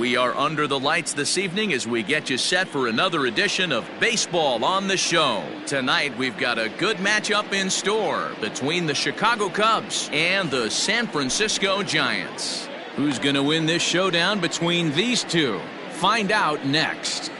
We are under the lights this evening as we get you set for another edition of Baseball on the Show. Tonight we've got a good matchup in store between the Chicago Cubs and the San Francisco Giants. Who's going to win this showdown between these two? Find out next.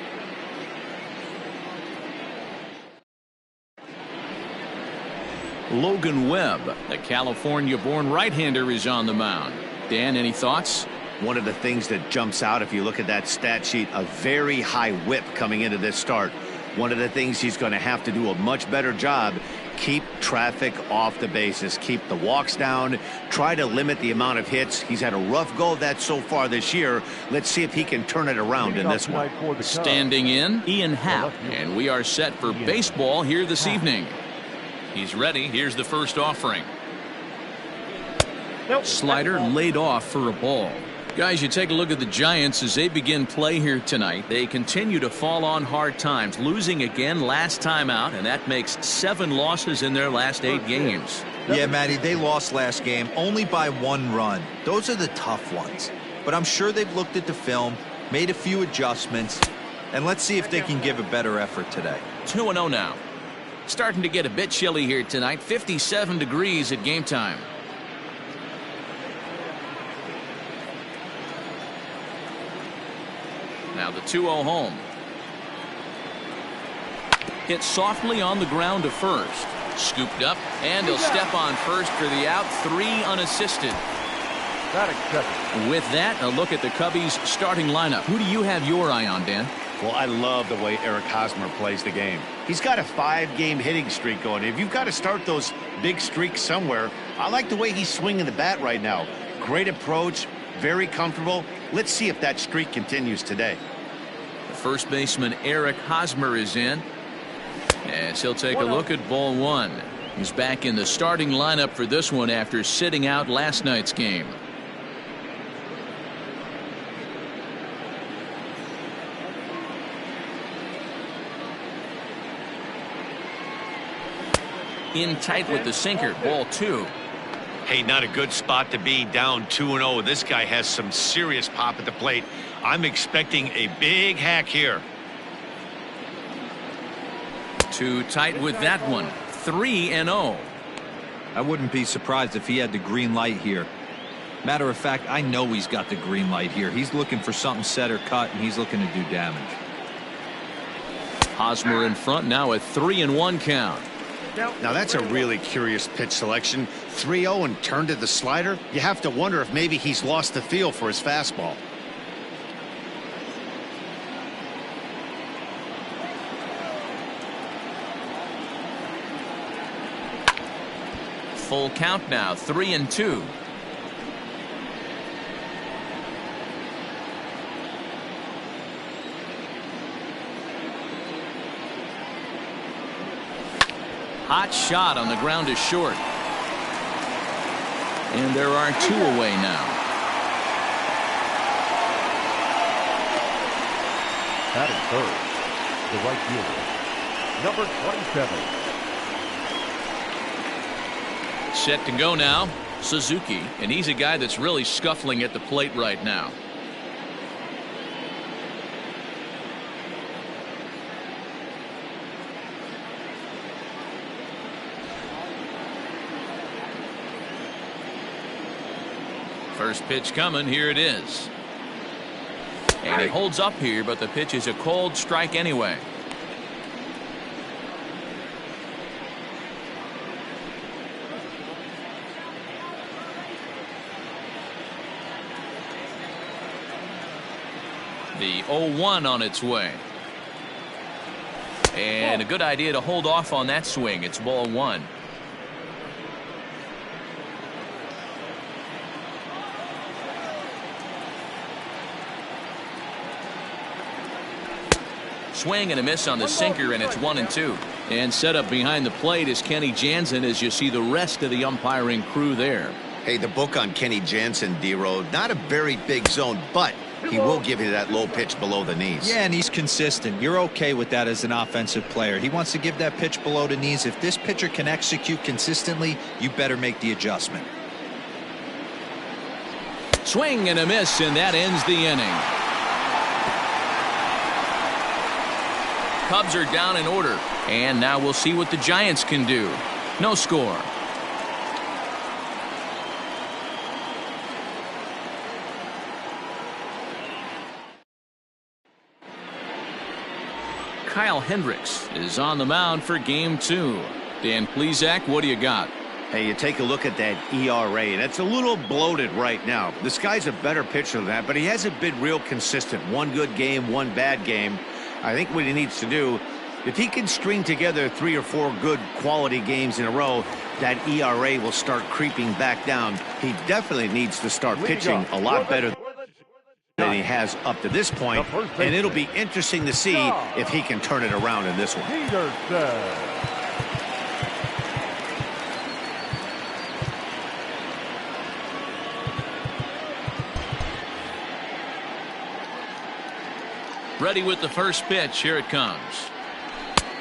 Logan Webb, the California-born right-hander, is on the mound. Dan, any thoughts? One of the things that jumps out if you look at that stat sheet, a very high whip coming into this start. One of the things he's going to have to do a much better job, keep traffic off the bases, keep the walks down, try to limit the amount of hits. He's had a rough go of that so far this year. Let's see if he can turn it around in this one. Standing in, Ian Happ, and we are set for baseball here this evening. He's ready. Here's the first offering. Slider laid off for a ball. Guys, you take a look at the Giants as they begin play here tonight. They continue to fall on hard times, losing again last time out, and that makes 7 losses in their last 8 games. Yeah, Matty, they lost last game only by 1 run. Those are the tough ones. But I'm sure they've looked at the film, made a few adjustments, and let's see if they can give a better effort today. 2-0 now. Starting to get a bit chilly here tonight, 57 degrees at game time. Now the 2-0 home. Hit softly on the ground to first. Scooped up, and he'll step on first for the out. 3 unassisted. With that, a look at the Cubbies starting lineup. Who do you have your eye on, Dan? Well, I love the way Eric Hosmer plays the game. He's got a 5-game hitting streak going. If you've got to start those big streaks somewhere, I like the way he's swinging the bat right now. Great approach, very comfortable. Let's see if that streak continues today. The first baseman Eric Hosmer is in, as he'll take a look at ball 1. He's back in the starting lineup for this one after sitting out last night's game. In tight with the sinker, ball 2. Hey, not a good spot to be, down 2-0. This guy has some serious pop at the plate. I'm expecting a big hack here. Too tight with that one. 3-0. I wouldn't be surprised if he had the green light here. Matter of fact, I know he's got the green light here. He's looking for something set or cut, and he's looking to do damage. Hosmer in front now, a 3-1 count. Now that's a really curious pitch selection. 3-0 and turned to the slider. You have to wonder if maybe he's lost the feel for his fastball. Full count now, 3-2. Hot shot on the ground is short. And there are 2 away now. Batting third, the right fielder, number 27. Set to go now, Suzuki, and he's a guy that's really scuffling at the plate right now. First pitch coming, here it is. And it holds up here, but the pitch is a cold strike anyway. The 0-1 on its way. And a good idea to hold off on that swing. It's ball 1. Swing and a miss on the sinker, and it's 1-2. And set up behind the plate is Kenny Jansen as you see the rest of the umpiring crew there. Hey, the book on Kenny Jansen, D-Road, not a very big zone, but he will give you that low pitch below the knees. Yeah, and he's consistent. You're okay with that as an offensive player. He wants to give that pitch below the knees. If this pitcher can execute consistently, you better make the adjustment. Swing and a miss, and that ends the inning. Cubs are down in order. And now we'll see what the Giants can do. No score. Kyle Hendricks is on the mound for game 2. Dan Plesac, what do you got? Hey, you take a look at that ERA. That's a little bloated right now. This guy's a better pitcher than that, but he hasn't been real consistent. One good game, one bad game. I think what he needs to do, if he can string together 3 or 4 good quality games in a row, that ERA will start creeping back down. He definitely needs to start pitching a lot better than he has up to this point, and it'll be interesting to see if he can turn it around in this one. Ready with the first pitch. Here it comes.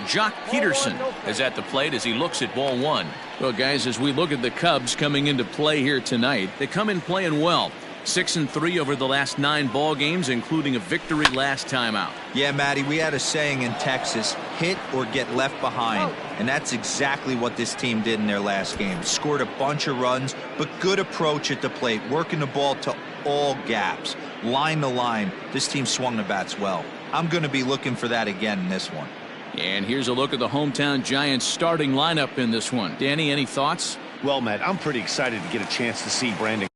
Jock Peterson is at the plate as he looks at ball 1. Well, guys, as we look at the Cubs coming into play here tonight, they come in playing well. 6-3 over the last 9 ball games, including a victory last time out. Yeah, Matty, we had a saying in Texas, hit or get left behind. And that's exactly what this team did in their last game. Scored a bunch of runs, but good approach at the plate, working the ball to all gaps. Line to line, this team swung the bats well. I'm going to be looking for that again in this one. And here's a look at the hometown Giants starting lineup in this one. Danny, any thoughts? Well, Matt, I'm pretty excited to get a chance to see Brandon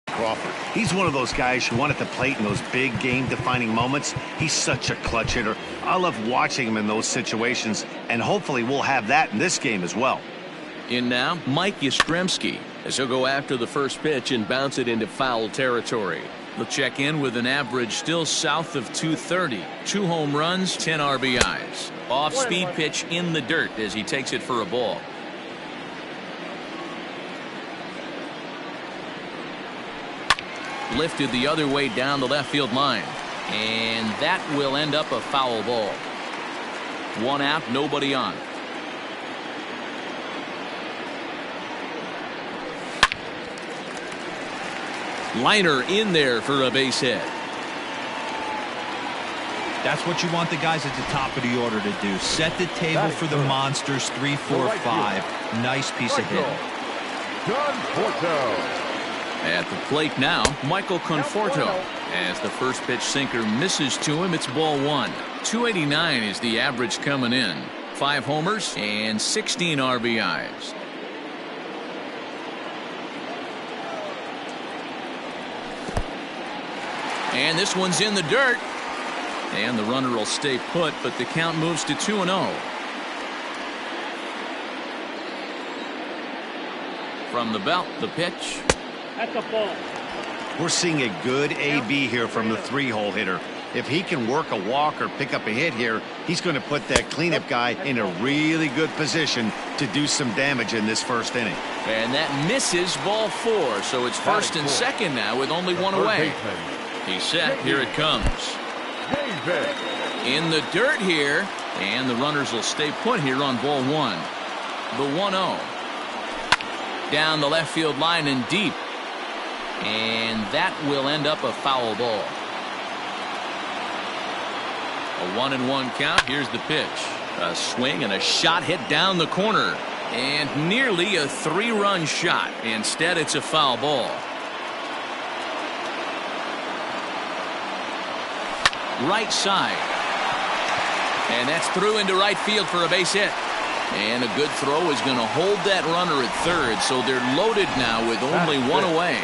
Crawford. He's one of those guys who won at the plate in those big game-defining moments. He's such a clutch hitter. I love watching him in those situations, and hopefully we'll have that in this game as well. In now, Mike Yastrzemski, as he'll go after the first pitch and bounce it into foul territory. He'll check in with an average still south of 230. 2 home runs, 10 RBIs. Off-speed pitch in the dirt as he takes it for a ball. Lifted the other way down the left field line. And that will end up a foul ball. 1 out, nobody on. Liner in there for a base hit. That's what you want the guys at the top of the order to do. Set the table for the monsters. 3, 4, 5. Nice piece of hitting. At the plate now, Michael Conforto. As the first pitch sinker misses to him, it's ball 1. 289 is the average coming in. 5 homers and 16 RBIs. And this one's in the dirt. And the runner will stay put, but the count moves to 2-0. From the belt, the pitch. That's a ball. We're seeing a good AB here from the 3-hole hitter. If he can work a walk or pick up a hit here, he's going to put that cleanup guy in a really good position to do some damage in this first inning. And that misses ball 4, so it's first and second now with only 1 away. He's set. Here it comes. In the dirt here, and the runners will stay put here on ball 1. The 1-0. Down the left field line and deep. And that will end up a foul ball. A 1-1 count. Here's the pitch. A swing and a shot hit down the corner. And nearly a 3-run shot. Instead, it's a foul ball. Right side. And that's through into right field for a base hit. And a good throw is going to hold that runner at third, so they're loaded now with only 1 away.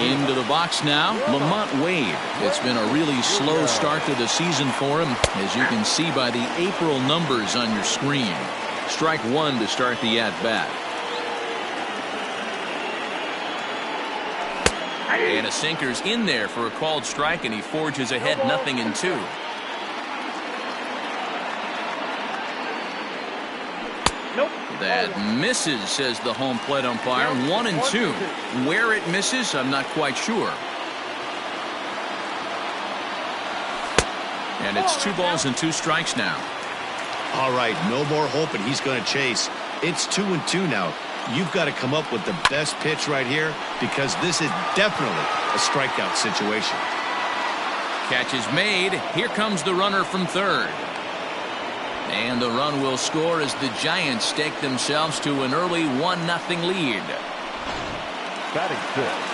Into the box now, Lamont Wade. It's been a really slow start to the season for him, as you can see by the April numbers on your screen. Strike 1 to start the at-bat. And a sinker's in there for a called strike, and he forges ahead 0-2. That misses, says the home plate umpire. 1-2. Where it misses, I'm not quite sure. And it's 2 balls and 2 strikes now. All right, no more hoping he's going to chase. It's 2-2 now. You've got to come up with the best pitch right here, because this is definitely a strikeout situation. Catch is made. Here comes the runner from third. And the run will score as the Giants stake themselves to an early 1-0 lead. Batting fifth.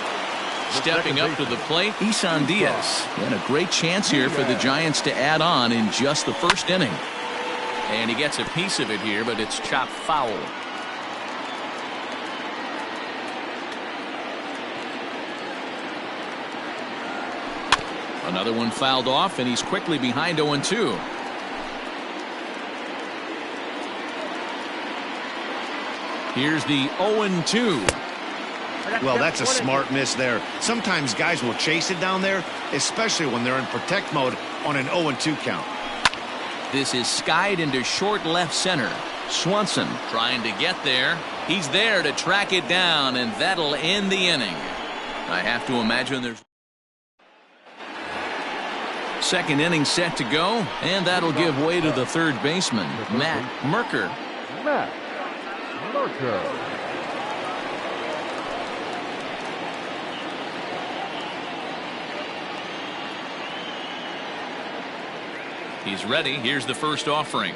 Stepping up to the plate, Isan Diaz. And a great chance here for the Giants to add on in just the first inning. And he gets a piece of it here, but it's chopped foul. Another one fouled off, and he's quickly behind 0-2. Here's the 0-2. Well, that's a smart miss there. Sometimes guys will chase it down there, especially when they're in protect mode on an 0-2 count. This is skied into short left center. Swanson trying to get there. He's there to track it down, and that'll end the inning. I have to imagine there's second inning set to go, and that'll give way to the third baseman, Matt Merker. Matt Merker. He's ready. Here's the first offering.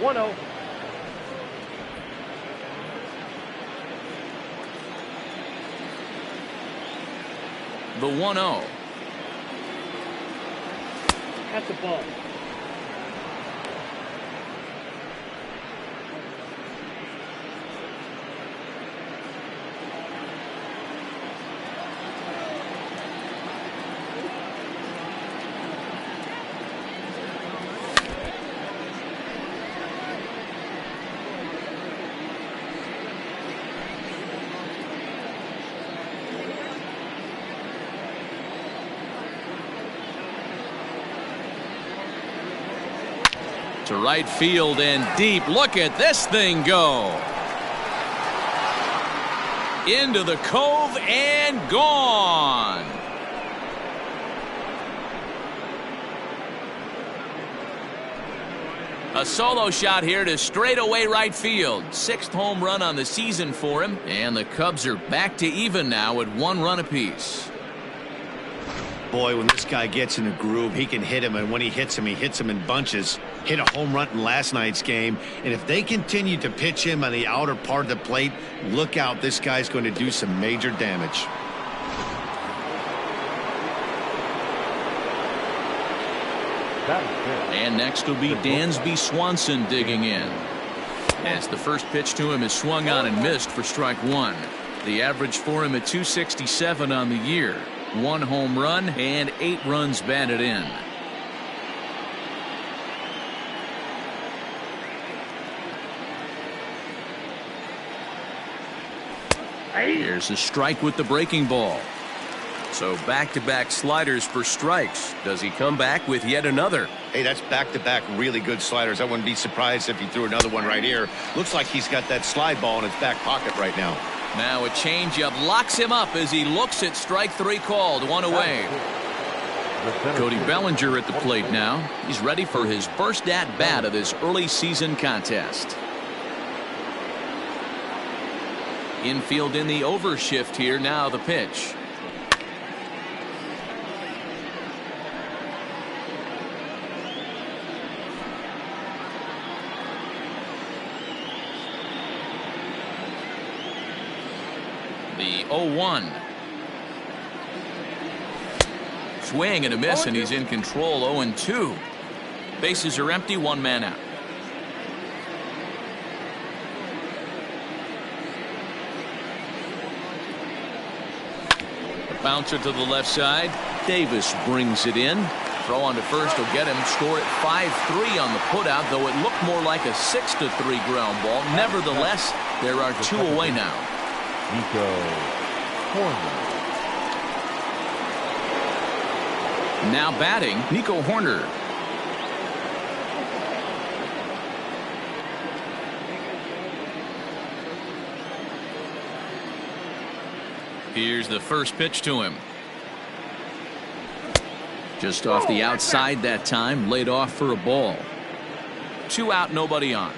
1-0. The 1-0. At the ball. To right field and deep. Look at this thing go. Into the cove and gone. A solo shot here to straightaway right field. 6th home run on the season for him. And the Cubs are back to even now at 1 run apiece. Boy, when this guy gets in a groove, he can hit him, and when he hits him in bunches. Hit a home run in last night's game, and if they continue to pitch him on the outer part of the plate, look out, this guy's going to do some major damage. And next will be Dansby Swanson digging in. As the first pitch to him is swung on and missed for strike 1. The average for him at 267 on the year. 1 home run and 8 runs batted in. Here's a strike with the breaking ball. So back-to-back sliders for strikes. Does he come back with yet another? Hey, that's back-to-back really good sliders. I wouldn't be surprised if he threw another one right here. Looks like he's got that slide ball in his back pocket right now. Now a changeup locks him up as he looks at strike 3 called. 1 away. Cody Bellinger at the plate now. He's ready for his first at-bat of this early season contest. Infield in the overshift here. Now the pitch. The 0-1. Swing and a miss, and he's in control. 0-2. Bases are empty, 1 man out. A bouncer to the left side. Davis brings it in. Throw on to first will get him. Score at 5-3 on the putout, though it looked more like a 6-3 ground ball. Nevertheless, there are 2 away now. Nico Horner. Now batting, Nico Horner. Here's the first pitch to him. Just off the outside that time, laid off for a ball. 2 out, nobody on.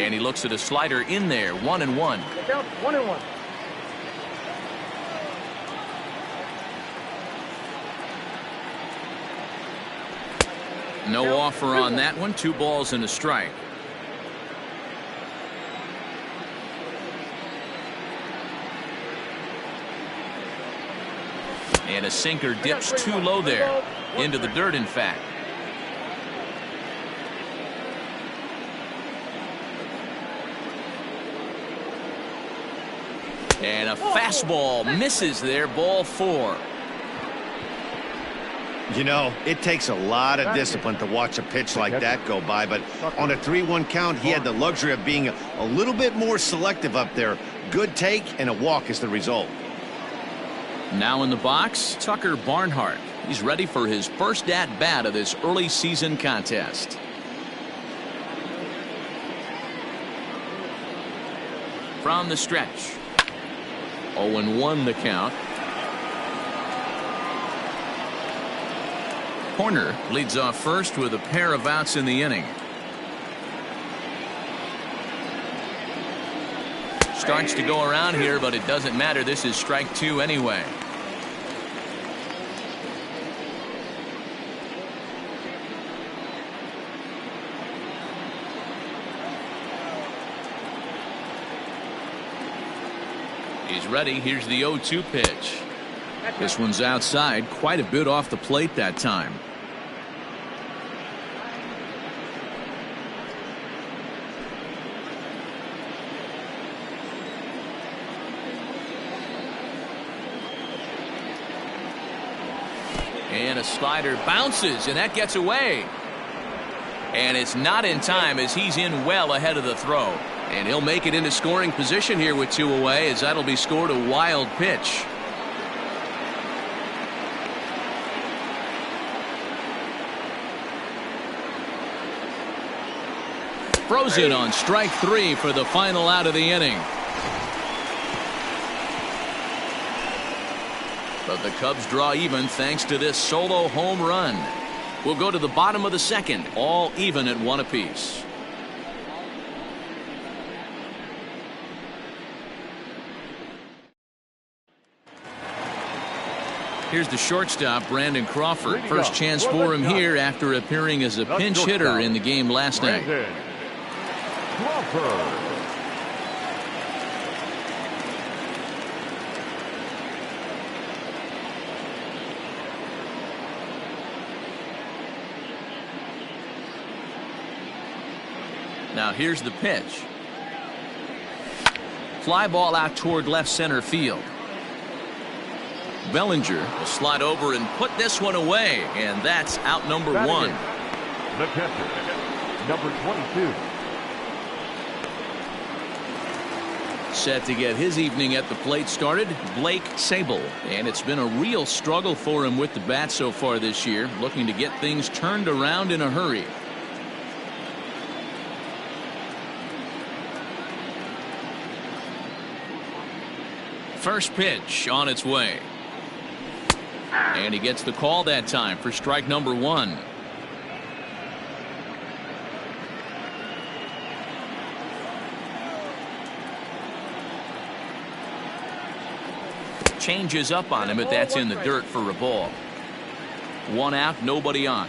And he looks at a slider in there. 1-1. Count 1-1. No offer on that one. 2 balls and a strike. And a sinker dips too low there. Into the dirt, in fact. And a fastball misses there. Ball 4. You know, it takes a lot of discipline to watch a pitch like that go by, but on a 3-1 count, he had the luxury of being a little bit more selective up there. Good take, and a walk is the result. Now in the box, Tucker Barnhart. He's ready for his first at-bat of this early season contest. From the stretch. 0-1 the count. Horner leads off first with a pair of outs in the inning. Starts to go around here, but it doesn't matter. This is strike 2 anyway. He's ready. Here's the 0-2 pitch. This one's outside, quite a bit off the plate that time. And a slider bounces, and that gets away. And it's not in time as he's in well ahead of the throw. And he'll make it into scoring position here with 2 away, as that'll be scored a wild pitch. Frozen on strike 3 for the final out of the inning. But the Cubs draw even thanks to this solo home run. We'll go to the bottom of the second, all even at 1 apiece. Here's the shortstop, Brandon Crawford. First chance for him here after appearing as a pinch hitter in the game last night. Crawford. Now here's the pitch. Fly ball out toward left center field. Bellinger will slide over and put this one away, and that's out number 1. The catcher, number 22. Set to get his evening at the plate started, Blake Sable. And it's been a real struggle for him with the bat so far this year, looking to get things turned around in a hurry. First pitch on its way. And he gets the call that time for strike number 1. Changes up on him, but that's in the dirt for a ball. 1 out, nobody on.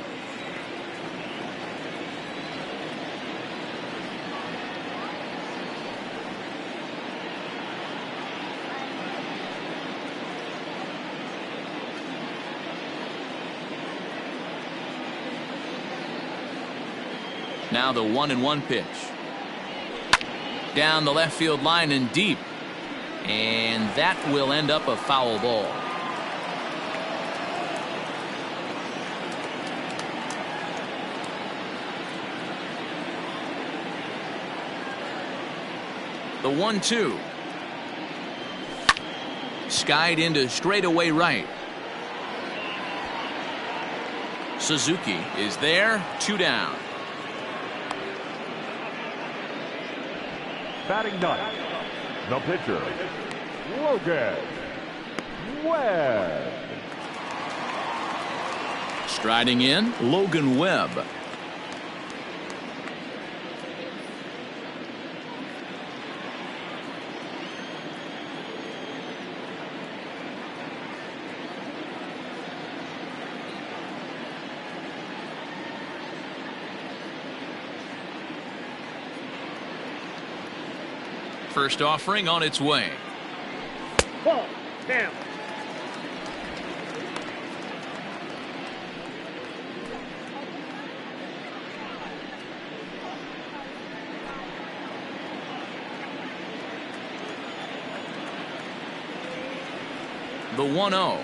Now the 1-1 pitch. Down the left field line and deep. And that will end up a foul ball. The 1-2. Skied into straightaway right. Suzuki is there, 2 down. Batting ninth, the pitcher, Logan Webb. Striding in, Logan Webb. First offering on its way. Ball, down. The 1-0.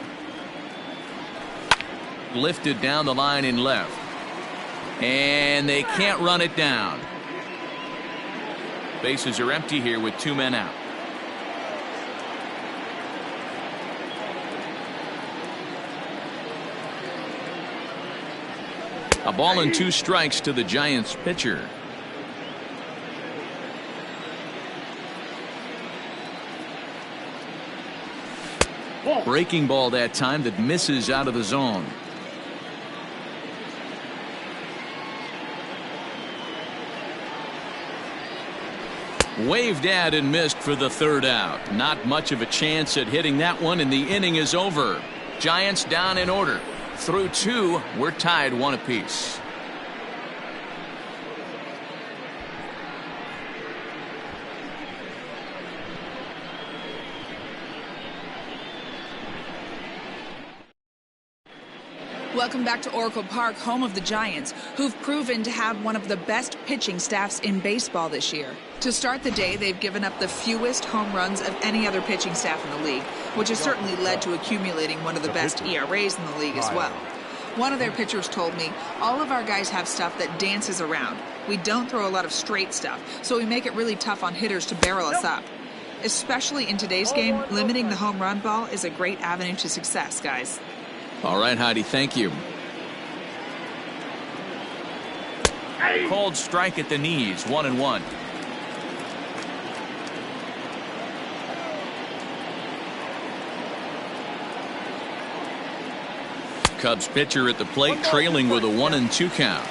Lifted down the line in left. And they can't run it down. Bases are empty here with 2 men out. A ball and 2 strikes to the Giants pitcher. Breaking ball that time that misses out of the zone. Waved at and missed for the 3rd out. Not much of a chance at hitting that one, and the inning is over. Giants down in order. Through 2, we're tied 1 apiece. Welcome back to Oracle Park, home of the Giants, who've proven to have one of the best pitching staffs in baseball this year. To start the day, they've given up the fewest home runs of any other pitching staff in the league, which has certainly led to accumulating one of the best ERAs in the league as well. One of their pitchers told me, all of our guys have stuff that dances around. We don't throw a lot of straight stuff, so we make it really tough on hitters to barrel us up. Especially in today's game, limiting the home run ball is a great avenue to success, guys. All right, Heidi, thank you. Cold strike at the knees, 1-1. Cubs pitcher at the plate, trailing with a 1-2 count.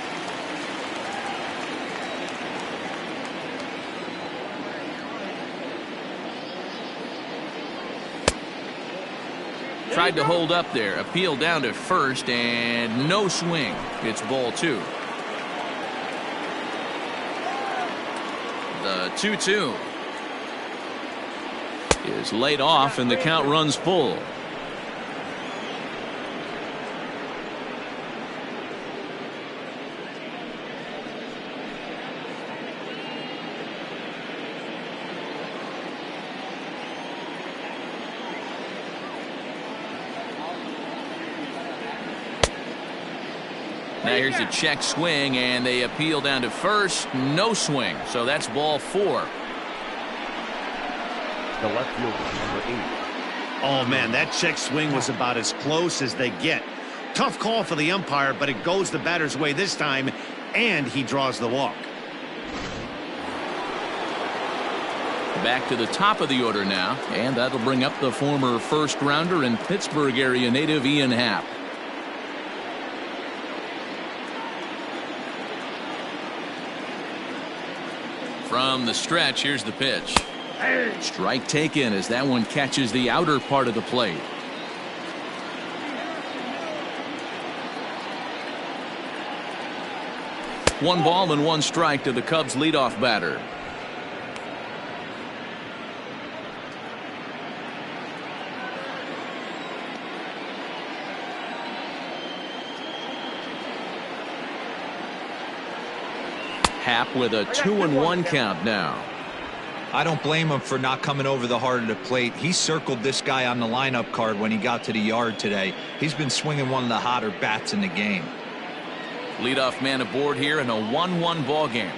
Tried to hold up there. Appeal down to first, and no swing. It's ball 2. The 2-2 is laid off, and the count runs full. Now here's a check swing, and they appeal down to first. No swing, so that's ball 4. The left fielder, number 8. Oh, man, that check swing was about as close as they get. Tough call for the umpire, but it goes the batter's way this time, and he draws the walk. Back to the top of the order now, and that'll bring up the former first-rounder and Pittsburgh area native Ian Happ. From the stretch, here's the pitch. Strike taken as that one catches the outer part of the plate. One ball and 1 strike to the Cubs leadoff batter. Happ with a 2-1 count now. I don't blame him for not coming over the heart of the plate. He circled this guy on the lineup card when he got to the yard today. He's been swinging one of the hotter bats in the game. Leadoff man aboard here in a 1-1 ball game.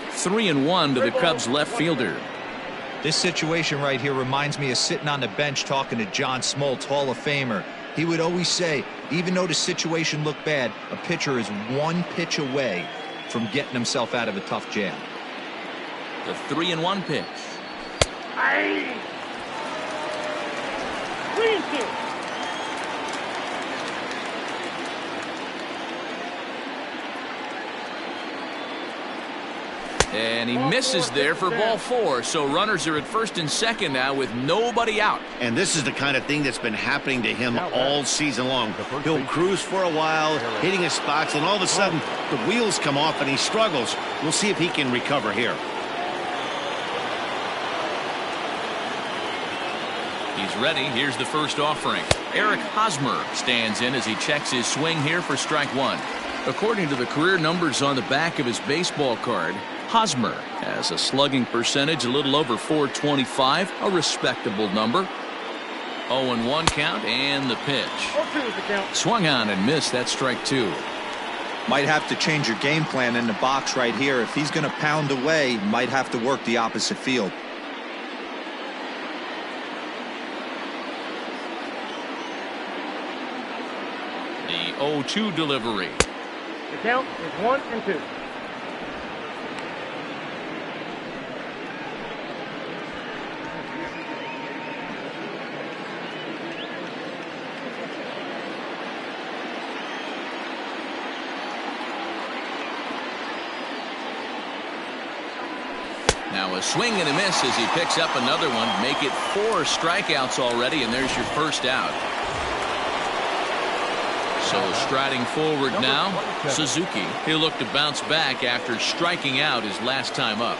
Three and 1 to the Cubs left fielder. This situation right here reminds me of sitting on the bench talking to John Smoltz, Hall of Famer. He would always say, even though the situation looked bad, a pitcher is 1 pitch away from getting himself out of a tough jam. The 3-1 pitch. 3-2. And he misses there for ball 4. So runners are at first and second now with nobody out. And this is the kind of thing that's been happening to him all season long. He'll cruise for a while, hitting his spots, and all of a sudden the wheels come off and he struggles. We'll see if he can recover here. He's ready. Here's the first offering. Eric Hosmer stands in as he checks his swing here for strike 1. According to the career numbers on the back of his baseball card, Hosmer has a slugging percentage a little over .425, a respectable number. 0-1 count and the pitch. 0-2 is the count. Swung on and missed. That's strike 2. Might have to change your game plan in the box right here. If he's going to pound away, might have to work the opposite field. The 0-2 delivery. The count is 1-2. Now a swing and a miss as he picks up another one. Make it 4 strikeouts already, and there's your first out. So striding forward now, Suzuki. He'll look to bounce back after striking out his last time up.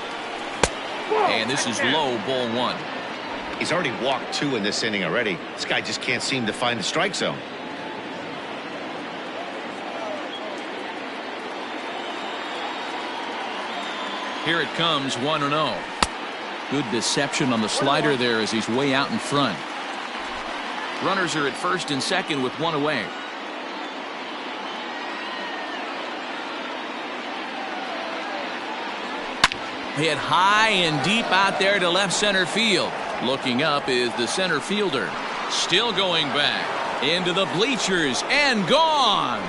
And this is low, ball 1. He's already walked 2 in this inning already. This guy just can't seem to find the strike zone. Here it comes, 1-0. Good deception on the slider there as he's way out in front. Runners are at first and second with 1 away. Hit high and deep out there to left center field. Looking up is the center fielder. Still going back into the bleachers and gone.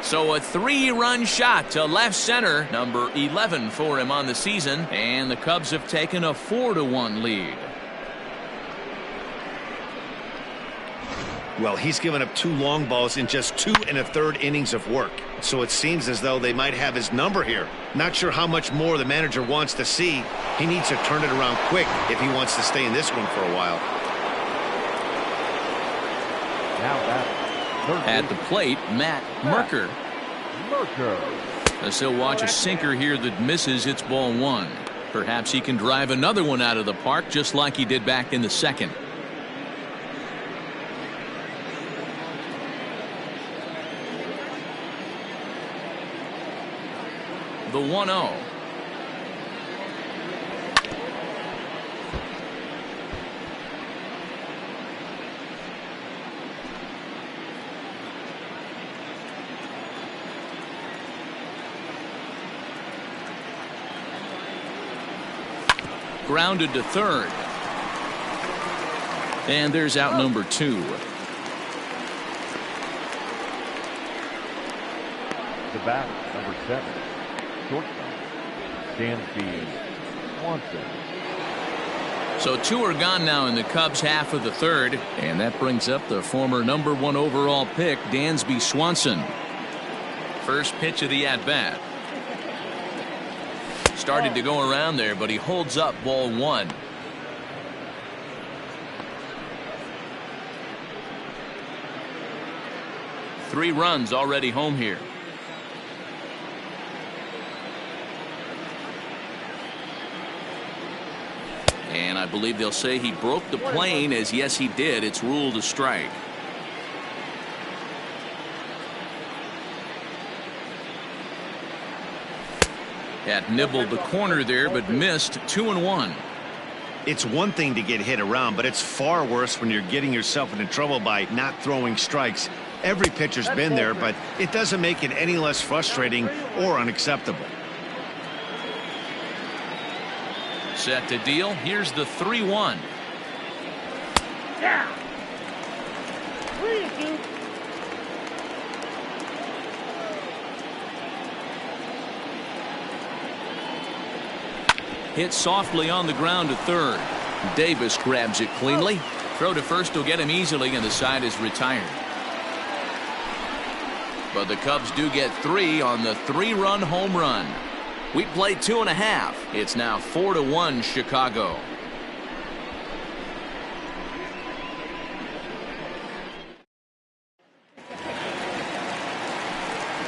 So a 3-run shot to left center, number 11 for him on the season, and the Cubs have taken a 4-1 lead. Well, he's given up 2 long balls in just 2 1/3 innings of work. So it seems as though they might have his number here. Not sure how much more the manager wants to see. He needs to turn it around quick if he wants to stay in this one for a while. At the plate, Matt Merker. As he'll watch a sinker here that misses. It's ball 1. Perhaps he can drive another one out of the park just like he did back in the second. The 1-0. Grounded to third. And there's out number 2. The bat, number 7. Shortstop, Dansby Swanson. So 2 are gone now in the Cubs half of the third, and that brings up the former number 1 overall pick, Dansby Swanson. First pitch of the at-bat. Started to go around there, but he holds up, ball 1. Three runs already home here. And I believe they'll say he broke the plane, as yes he did. It's ruled a strike. Had nibbled the corner there, but missed. 2-1. It's one thing to get hit around, but it's far worse when you're getting yourself into trouble by not throwing strikes. Every pitcher's been there, but it doesn't make it any less frustrating or unacceptable. Set to deal. Here's the 3-1. Yeah. 3-2. Hit softly on the ground to third. Davis grabs it cleanly. Throw to first will get him easily, and the side is retired. but the Cubs do get 3 on the 3-run home run. We played 2.5. It's now 4-1 Chicago.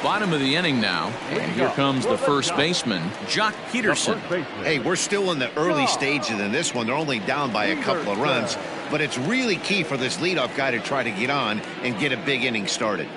Bottom of the inning now, and here comes the first baseman, Jock Peterson. Hey, we're still in the early stages in this one. They're only down by a couple of runs, but it's really key for this leadoff guy to try to get on and get a big inning started.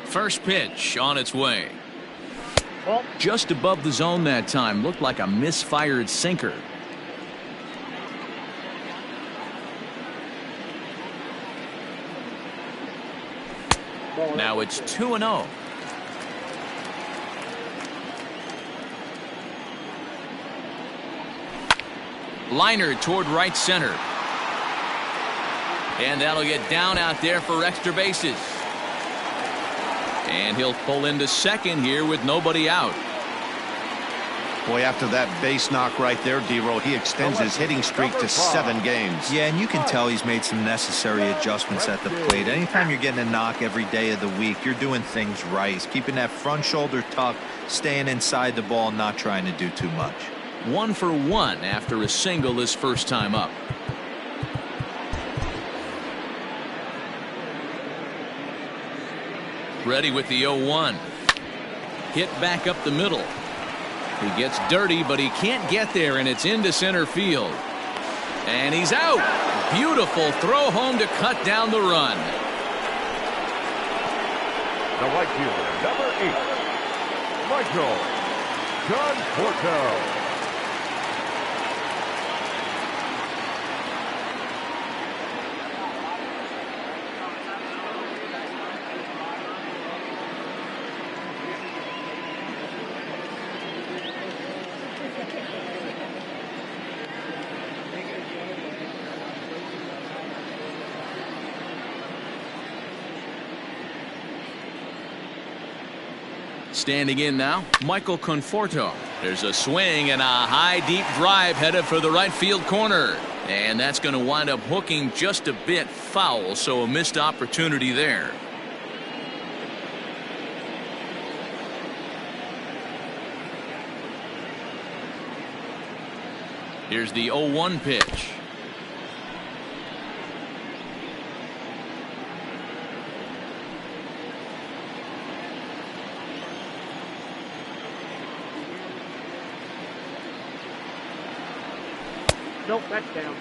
First pitch on its way. Ball. Just above the zone that time. Looked like a misfired sinker. Ball. Now it's 2-0. Liner toward right center. And that'll get down out there for extra bases. And he'll pull into second here with nobody out. Boy, after that base knock right there, D-Roll, he extends his hitting streak to 7 games. Yeah, and you can tell he's made some necessary adjustments at the plate. Anytime you're getting a knock every day of the week, you're doing things right. He's keeping that front shoulder tucked, staying inside the ball, not trying to do too much. 1 for 1 after a single his first time up. Ready with the 0-1. Hit back up the middle. He gets dirty, but he can't get there, and it's into center field. And he's out. Beautiful throw home to cut down the run. The right fielder, number 8, Michael Conforto. Standing in now, Michael Conforto. There's a swing and a high deep drive headed for the right field corner. And that's going to wind up hooking just a bit foul, so a missed opportunity there. Here's the 0-1 pitch. Nope, that's down.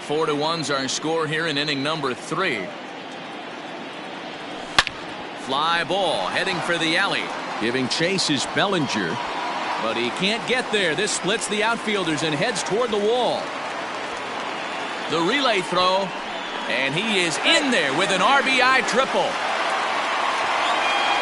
Four to 1's our score here in inning number 3. Fly ball heading for the alley. Giving chase is Bellinger, but he can't get there. This splits the outfielders and heads toward the wall. The relay throw, and he is in there with an RBI triple.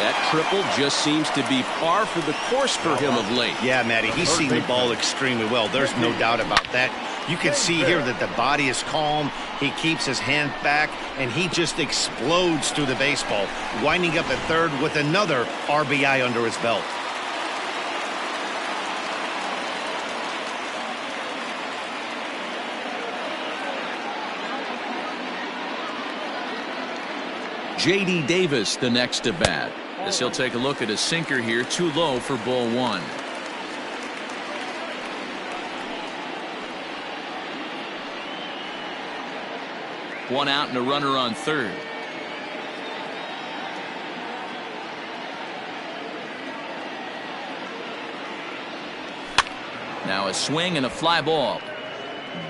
That triple just seems to be par for the course for him of late. Yeah, Matty, he's seen the ball extremely well. There's no doubt about that. You can see here that the body is calm. He keeps his hand back, and he just explodes through the baseball, winding up at third with another RBI under his belt. J.D. Davis the next to bat. As he'll take a look at a sinker here, too low for ball one. One out and a runner on third. Now a swing and a fly ball,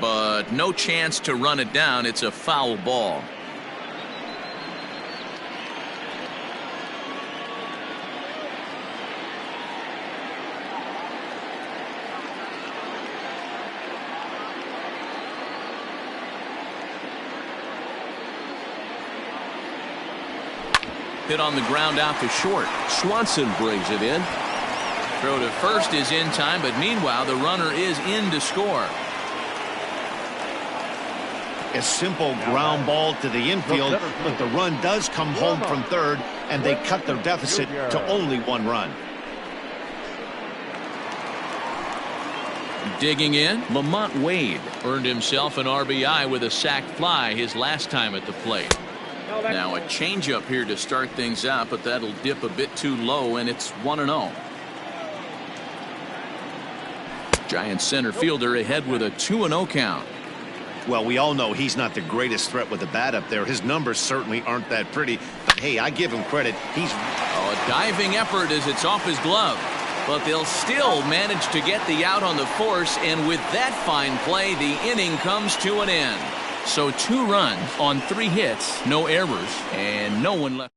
but no chance to run it down. It's a foul ball. Hit on the ground out to short. Swanson brings it in. Throw to first is in time, but meanwhile the runner is in to score. A simple ground ball to the infield, but the run does come home from third, and they cut their deficit to only one run. Digging in, Lamont Wade earned himself an RBI with a sac fly his last time at the plate. Now a changeup here to start things out, but that'll dip a bit too low, and it's 1-0. Giants center fielder ahead with a 2-0 count. Well, we all know he's not the greatest threat with the bat up there. His numbers certainly aren't that pretty, but hey, I give him credit. He's a diving effort as it's off his glove, but they'll still manage to get the out on the force, and with that fine play, the inning comes to an end. So 2 runs on 3 hits, no errors, and no one left.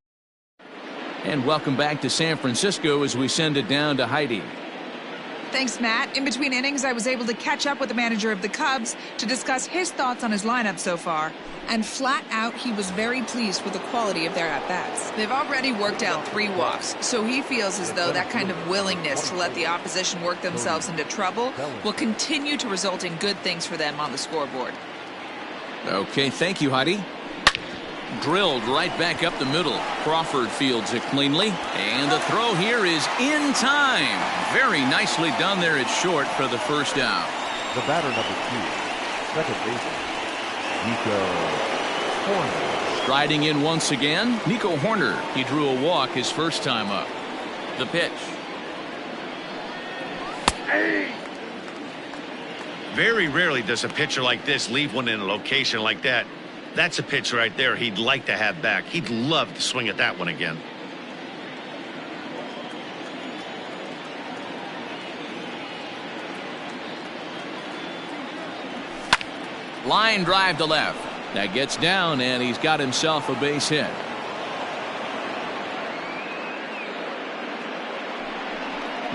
And welcome back to San Francisco as we send it down to Heidi. Thanks, Matt. In between innings, I was able to catch up with the manager of the Cubs to discuss his thoughts on his lineup so far. And flat out, he was very pleased with the quality of their at-bats. They've already worked out 3 walks, so he feels as though that kind of willingness to let the opposition work themselves into trouble will continue to result in good things for them on the scoreboard. Okay, thank you, Heidi. Drilled right back up the middle. Crawford fields it cleanly, and the throw here is in time. Very nicely done there at short for the first out. The batter number 2, second baseman, Nico Horner. Striding in once again, Nico Horner. He drew a walk his first time up. The pitch. very rarely does a pitcher like this leave one in a location like that. That's a pitch right there he'd like to have back. He'd love to swing at that one again. Line drive to left. That gets down, and he's got himself a base hit.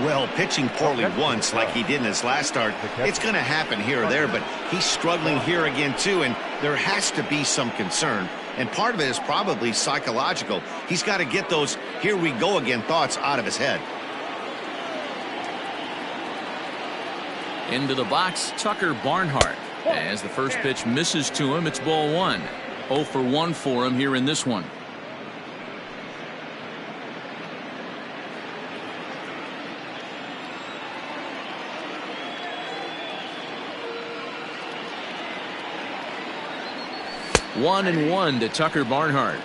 Well, pitching poorly once like he did in his last start, it's going to happen here or there, but he's struggling here again too, and there has to be some concern. And part of it is probably psychological. He's got to get those here we go again thoughts out of his head. Into the box, Tucker Barnhart. As the first pitch misses to him, it's ball one. 0 for 1 for him here in this one. One and one to Tucker Barnhart.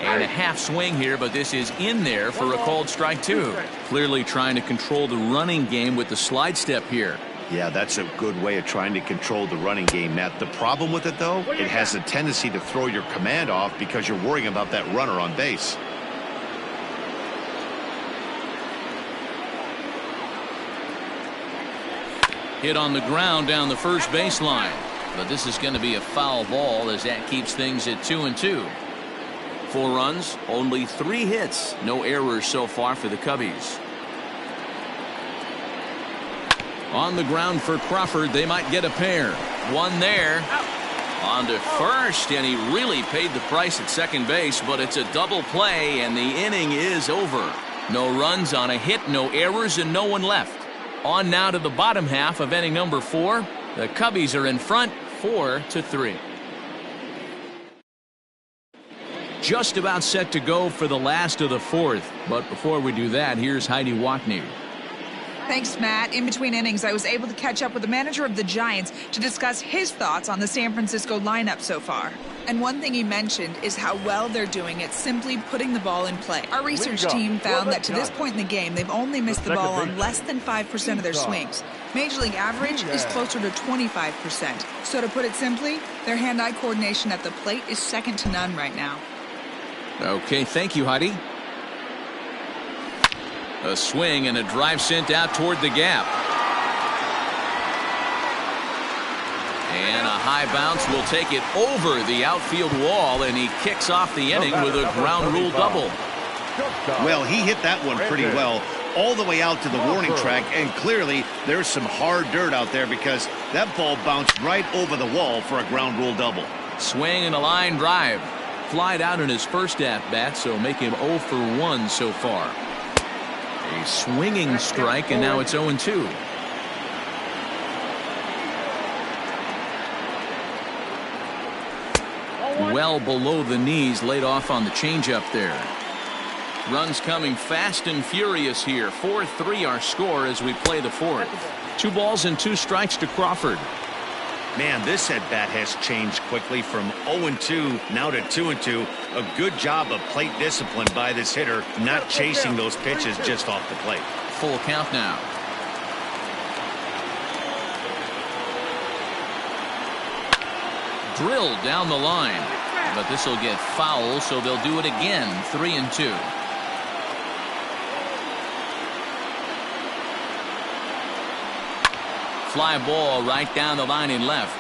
And a half swing here, but this is in there for a called strike two. Clearly trying to control the running game with the slide step here. Yeah, that's a good way of trying to control the running game, Matt. The problem with it, though, it has a tendency to throw your command off because you're worrying about that runner on base. Hit on the ground down the first baseline. But this is going to be a foul ball as that keeps things at 2-2. 4 runs, only 3 hits. No errors so far for the Cubbies. On the ground for Crawford, they might get a pair. One there. On to first, and he really paid the price at second base, but it's a double play, and the inning is over. No runs on a hit, no errors, and no one left. On now to the bottom half of inning number 4. The Cubbies are in front, 4-3. just about set to go for the last of the fourth. But before we do that, here's Heidi Watney. Thanks, Matt. In between innings, I was able to catch up with the manager of the Giants to discuss his thoughts on the San Francisco lineup so far. And one thing he mentioned is how well they're doing at simply putting the ball in play. Our research team found that to this point in the game, they've only missed the ball on less than 5% of their swings. Major League average is closer to 25%. So to put it simply, their hand-eye coordination at the plate is second to none right now. Okay, thank you, Heidi. A swing and a drive sent out toward the gap. And a high bounce will take it over the outfield wall, and he kicks off the inning with a ground rule double. Well, he hit that one pretty well all the way out to the warning track, and clearly there's some hard dirt out there because that ball bounced right over the wall for a ground rule double. Swing and a line drive. Flied out in his first at-bat, so make him 0 for 1 so far. A swinging strike, and now it's 0-2. Well below the knees, laid off on the changeup there. Runs coming fast and furious here. 4-3 our score as we play the fourth. 2 balls and 2 strikes to Crawford. Man, this at-bat has changed quickly from 0-2 now to 2-2. A good job of plate discipline by this hitter, not chasing those pitches just off the plate. Full count now. Drilled down the line, but this will get foul, so they'll do it again. 3-2. Fly ball right down the line in left.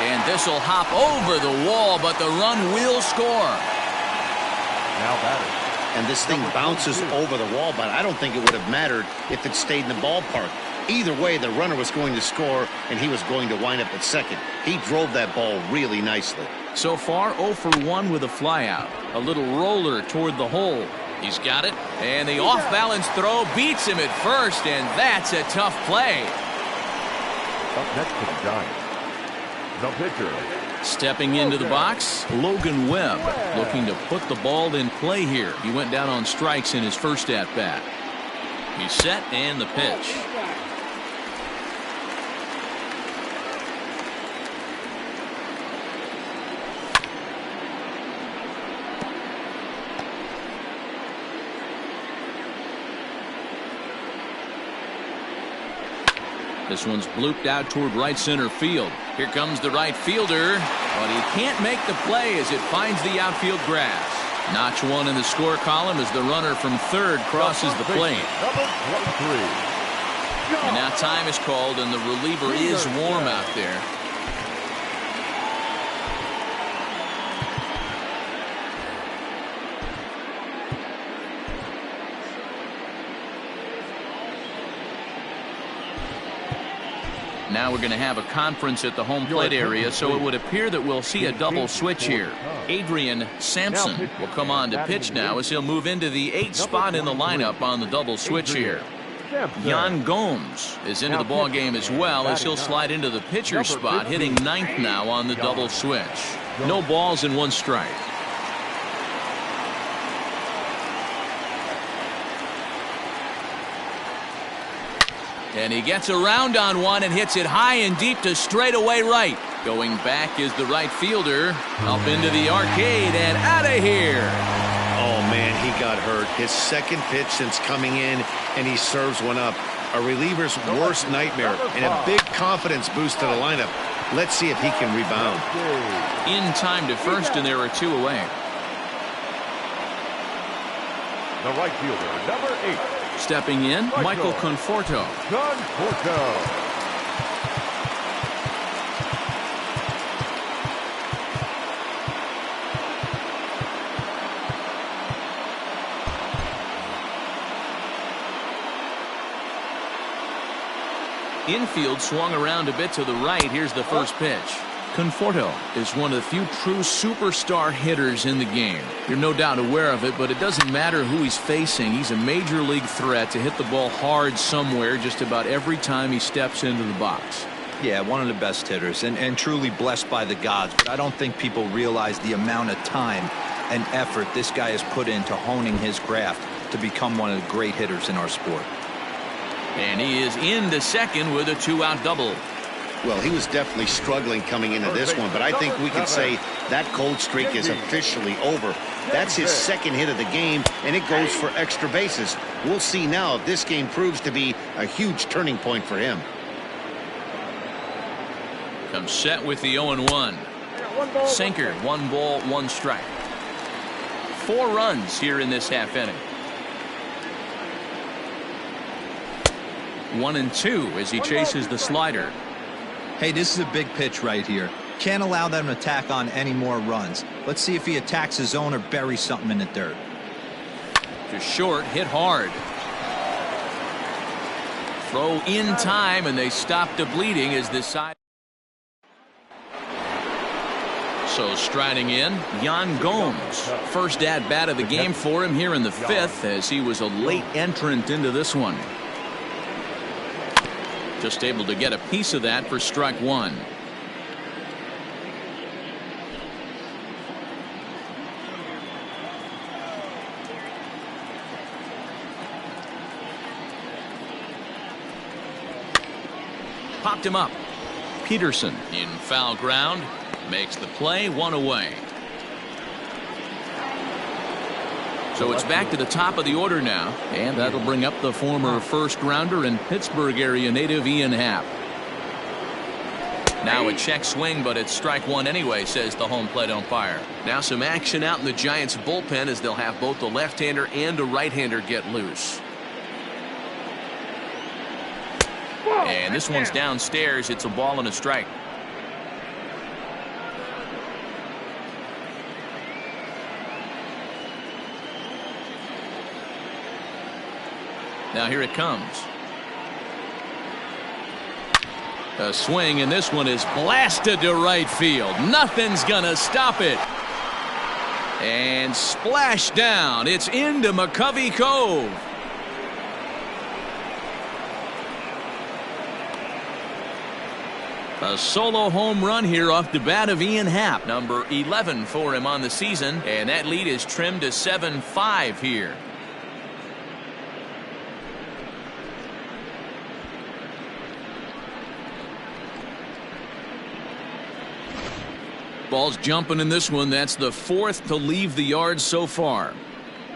And this will hop over the wall, but the run will score. Now batting. And this thing bounces over the wall, but I don't think it would have mattered if it stayed in the ballpark. Either way, the runner was going to score, and he was going to wind up at second. He drove that ball really nicely. So far, 0 for 1 with a flyout. A little roller toward the hole. He's got it, and the off-balance throw beats him at first, and that's a tough play. Up next to the Giants, the pitcher. Stepping into the box, Logan Webb, looking to put the ball in play here. He went down on strikes in his first at-bat. He's set, and the pitch. This one's blooped out toward right center field. Here comes the right fielder, but he can't make the play as it finds the outfield grass. Notch 1 in the score column as the runner from third crosses the plate. Number 23. And now time is called, and the reliever is warm out there. Now we're going to have a conference at the home plate area, so it would appear that we'll see a double switch here. Adrian Sampson will come on to pitch now as he'll move into the 8th spot in the lineup on the double switch here. Yan Gomes is into the ball game as well as he'll slide into the pitcher spot, hitting 9th now on the double switch. No balls and 1 strike. And he gets around on one and hits it high and deep to straightaway right. Going back is the right fielder. Up into the arcade and out of here. Oh, man, he got hurt. His second pitch since coming in, and he serves one up. A reliever's worst nightmare and a big confidence boost to the lineup. Let's see if he can rebound. In time to first, and there are 2 away. The right fielder, number 8. Stepping in, Michael Conforto. Infield swung around a bit to the right. Here's the first pitch. Conforto is one of the few true superstar hitters in the game. You're no doubt aware of it, but it doesn't matter who he's facing. He's a major league threat to hit the ball hard somewhere just about every time he steps into the box. Yeah, one of the best hitters and truly blessed by the gods. But I don't think people realize the amount of time and effort this guy has put into honing his craft to become one of the great hitters in our sport. And he is into second with a 2-out double. Well, he was definitely struggling coming into this one, but I think we can say that cold streak is officially over. That's his second hit of the game, and it goes for extra bases. We'll see now if this game proves to be a huge turning point for him. Comes set with the 0-1. Sinker, 1 ball, 1 strike. 4 runs here in this half inning. 1-2 as he chases the slider. Hey, this is a big pitch right here. Can't allow them to tack on any more runs. Let's see if he attacks his zone or buries something in the dirt. Just short, hit hard. Throw in time, and they stop the bleeding as this side. So striding in, Yan Gomes. First at bat of the game for him here in the 5th, as he was a late entrant into this one. Just able to get a piece of that for strike 1. Popped him up. Peterson in foul ground. Makes the play, 1 away. So it's back to the top of the order now, and that'll bring up the former first-rounder and Pittsburgh area native Ian Happ. Now a check swing, but it's strike 1 anyway, says the home plate umpire. Now some action out in the Giants bullpen as they'll have both the left-hander and a right-hander get loose. And this one's downstairs. It's a ball and a strike. Now here it comes. A swing, and this one is blasted to right field. Nothing's gonna stop it. And splash down. It's into McCovey Cove. A solo home run here off the bat of Ian Happ. Number 11 for him on the season, and that lead is trimmed to 7-5 here. Ball's jumping in this one. That's the 4th to leave the yard so far.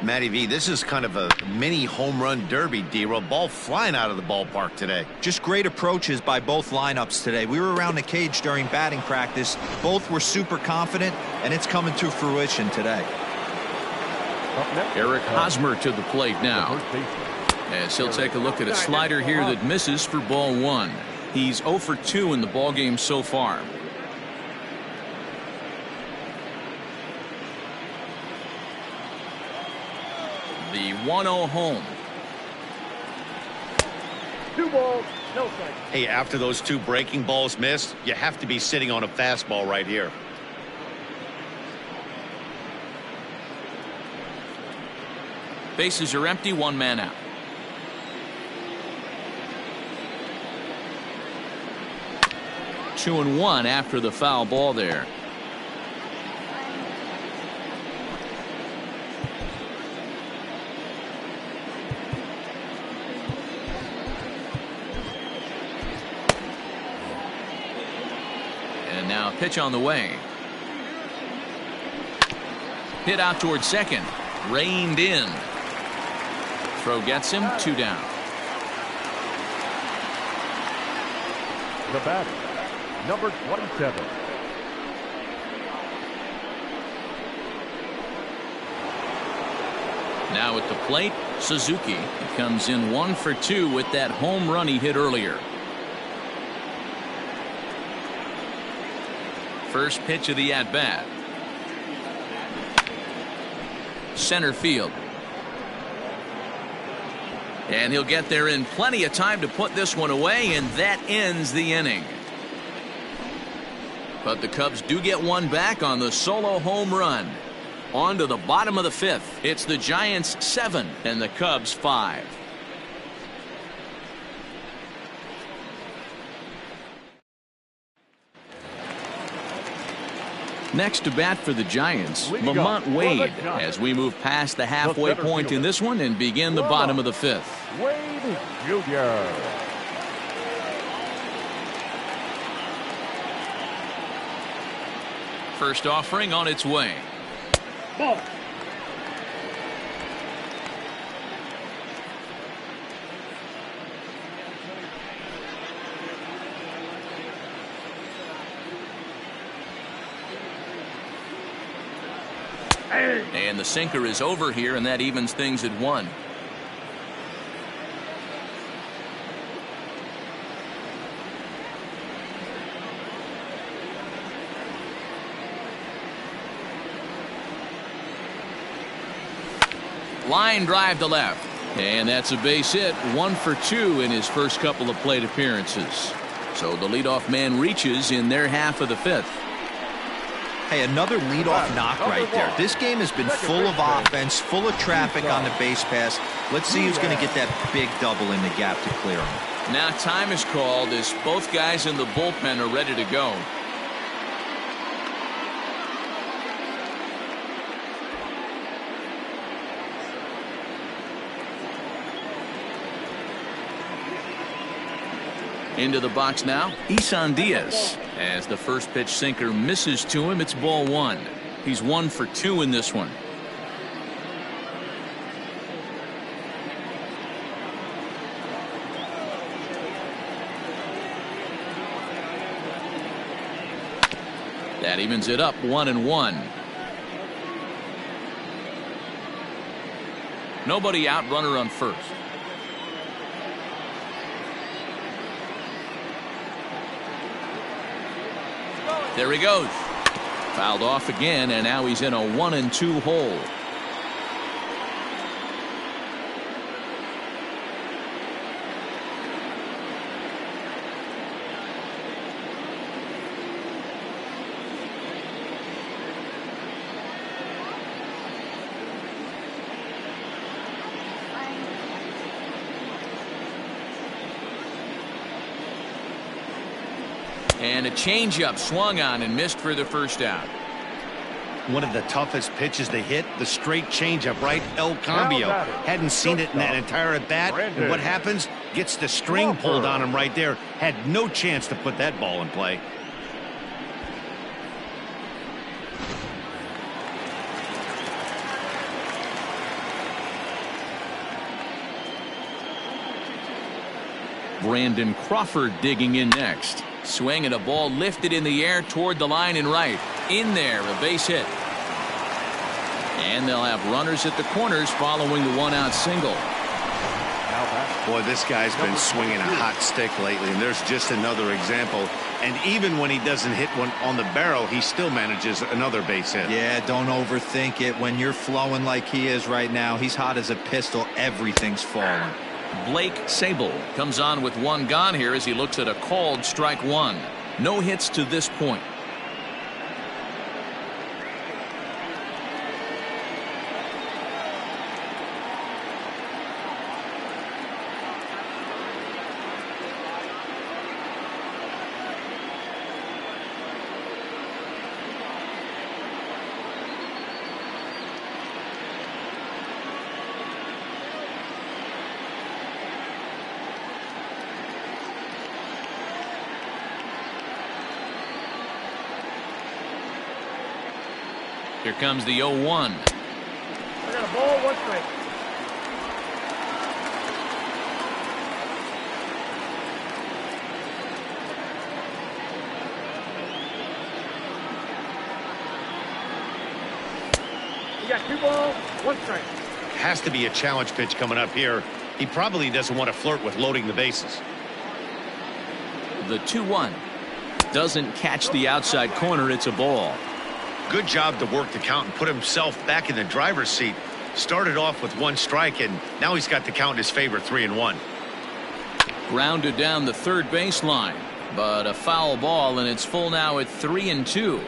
Matty V, this is kind of a mini home run derby, D-Roll. Ball flying out of the ballpark today. Just great approaches by both lineups today. We were around the cage during batting practice. Both were super confident, and it's coming to fruition today. Eric Hosmer to the plate now, as he'll take a look at a slider here that misses for ball 1. He's 0 for 2 in the ballgame so far. The 1-0 home. 2 balls, no strikes. Hey, after those 2 breaking balls missed, you have to be sitting on a fastball right here. Bases are empty, 1 man out. Two and 1 after the foul ball there. Now pitch on the way. Hit out towards second. Reined in. Throw gets him, 2 down. The batter, number 27. Now at the plate, Suzuki. He comes in 1 for 2 with that home run he hit earlier. First pitch of the at-bat. Center field. And he'll get there in plenty of time to put this one away, and that ends the inning. But the Cubs do get one back on the solo home run. On to the bottom of the 5th. It's the Giants 7 and the Cubs 5. Next to bat for the Giants, Lamont Wade, as we move past the halfway point in this one and begin the bottom of the fifth. Wade Jr. First offering on its way. Ball. And the sinker is over here, and that evens things at 1. Line drive to left. And that's a base hit. 1 for 2 in his first couple of plate appearances. So the leadoff man reaches in their half of the fifth. Hey, another leadoff knock right there. This game has been full of offense, full of traffic on the base pass. Let's see who's going to get that big double in the gap to clear him. Now time is called as both guys in the bullpen are ready to go. Into the box now, Isan Diaz. As the first pitch sinker misses to him, it's ball 1. He's 1 for 2 in this one. That evens it up 1-1. Nobody out, runner on first. There he goes. Fouled off again, and now he's in a 1-2 hole. And a changeup swung on and missed for the first out. One of the toughest pitches to hit, the straight changeup, right? El Cambio. Hadn't seen it in that entire at bat. And what happens? Gets the string pulled on him right there. Had no chance to put that ball in play. Brandon Crawford digging in next. Swing and a ball lifted in the air toward the line and right. In there, a base hit. And they'll have runners at the corners following the 1-out single. Boy, this guy's been swinging a hot stick lately, and there's just another example. And even when he doesn't hit one on the barrel, he still manages another base hit. Yeah, don't overthink it. When you're flowing like he is right now, he's hot as a pistol. Everything's falling. Blake Sable comes on with 1 gone here as he looks at a called strike 1. No hits to this point. Here comes the 0-1. I got a ball, 1 strike. You got 2 balls, 1 strike. Has to be a challenge pitch coming up here. He probably doesn't want to flirt with loading the bases. The 2-1 doesn't catch the outside corner. It's a ball. Good job to work the count and put himself back in the driver's seat. Started off with 1 strike, and now he's got the count in his favor, 3-1. Grounded down the third baseline, but a foul ball, and it's full now at 3-2.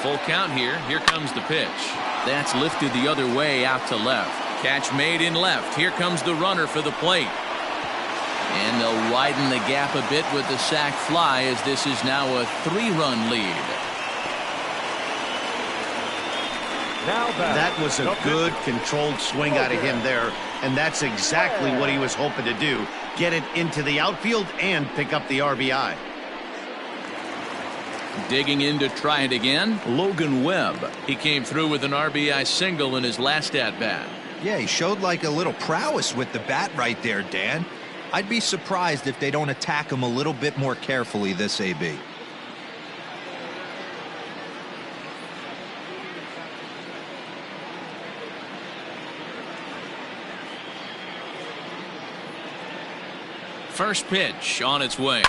Full count here. Here comes the pitch. That's lifted the other way out to left. Catch made in left. Here comes the runner for the plate. And they'll widen the gap a bit with the sac fly, as this is now a 3-run lead. That was a good controlled swing out of him there, and that's exactly what he was hoping to do. Get it into the outfield and pick up the RBI. Digging in to try it again, Logan Webb. He came through with an RBI single in his last at-bat. Yeah, he showed like a little prowess with the bat right there, Dan. I'd be surprised if they don't attack him a little bit more carefully this AB. First pitch on its way.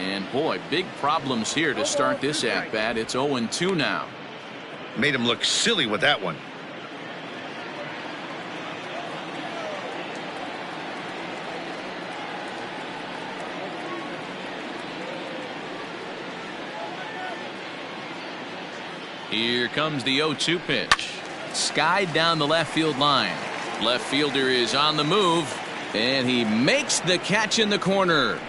And boy, big problems here to start this at-bat. It's 0-2 now. Made him look silly with that one. Here comes the 0-2 pitch. Skied down the left field line. Left fielder is on the move, and he makes the catch in the corner.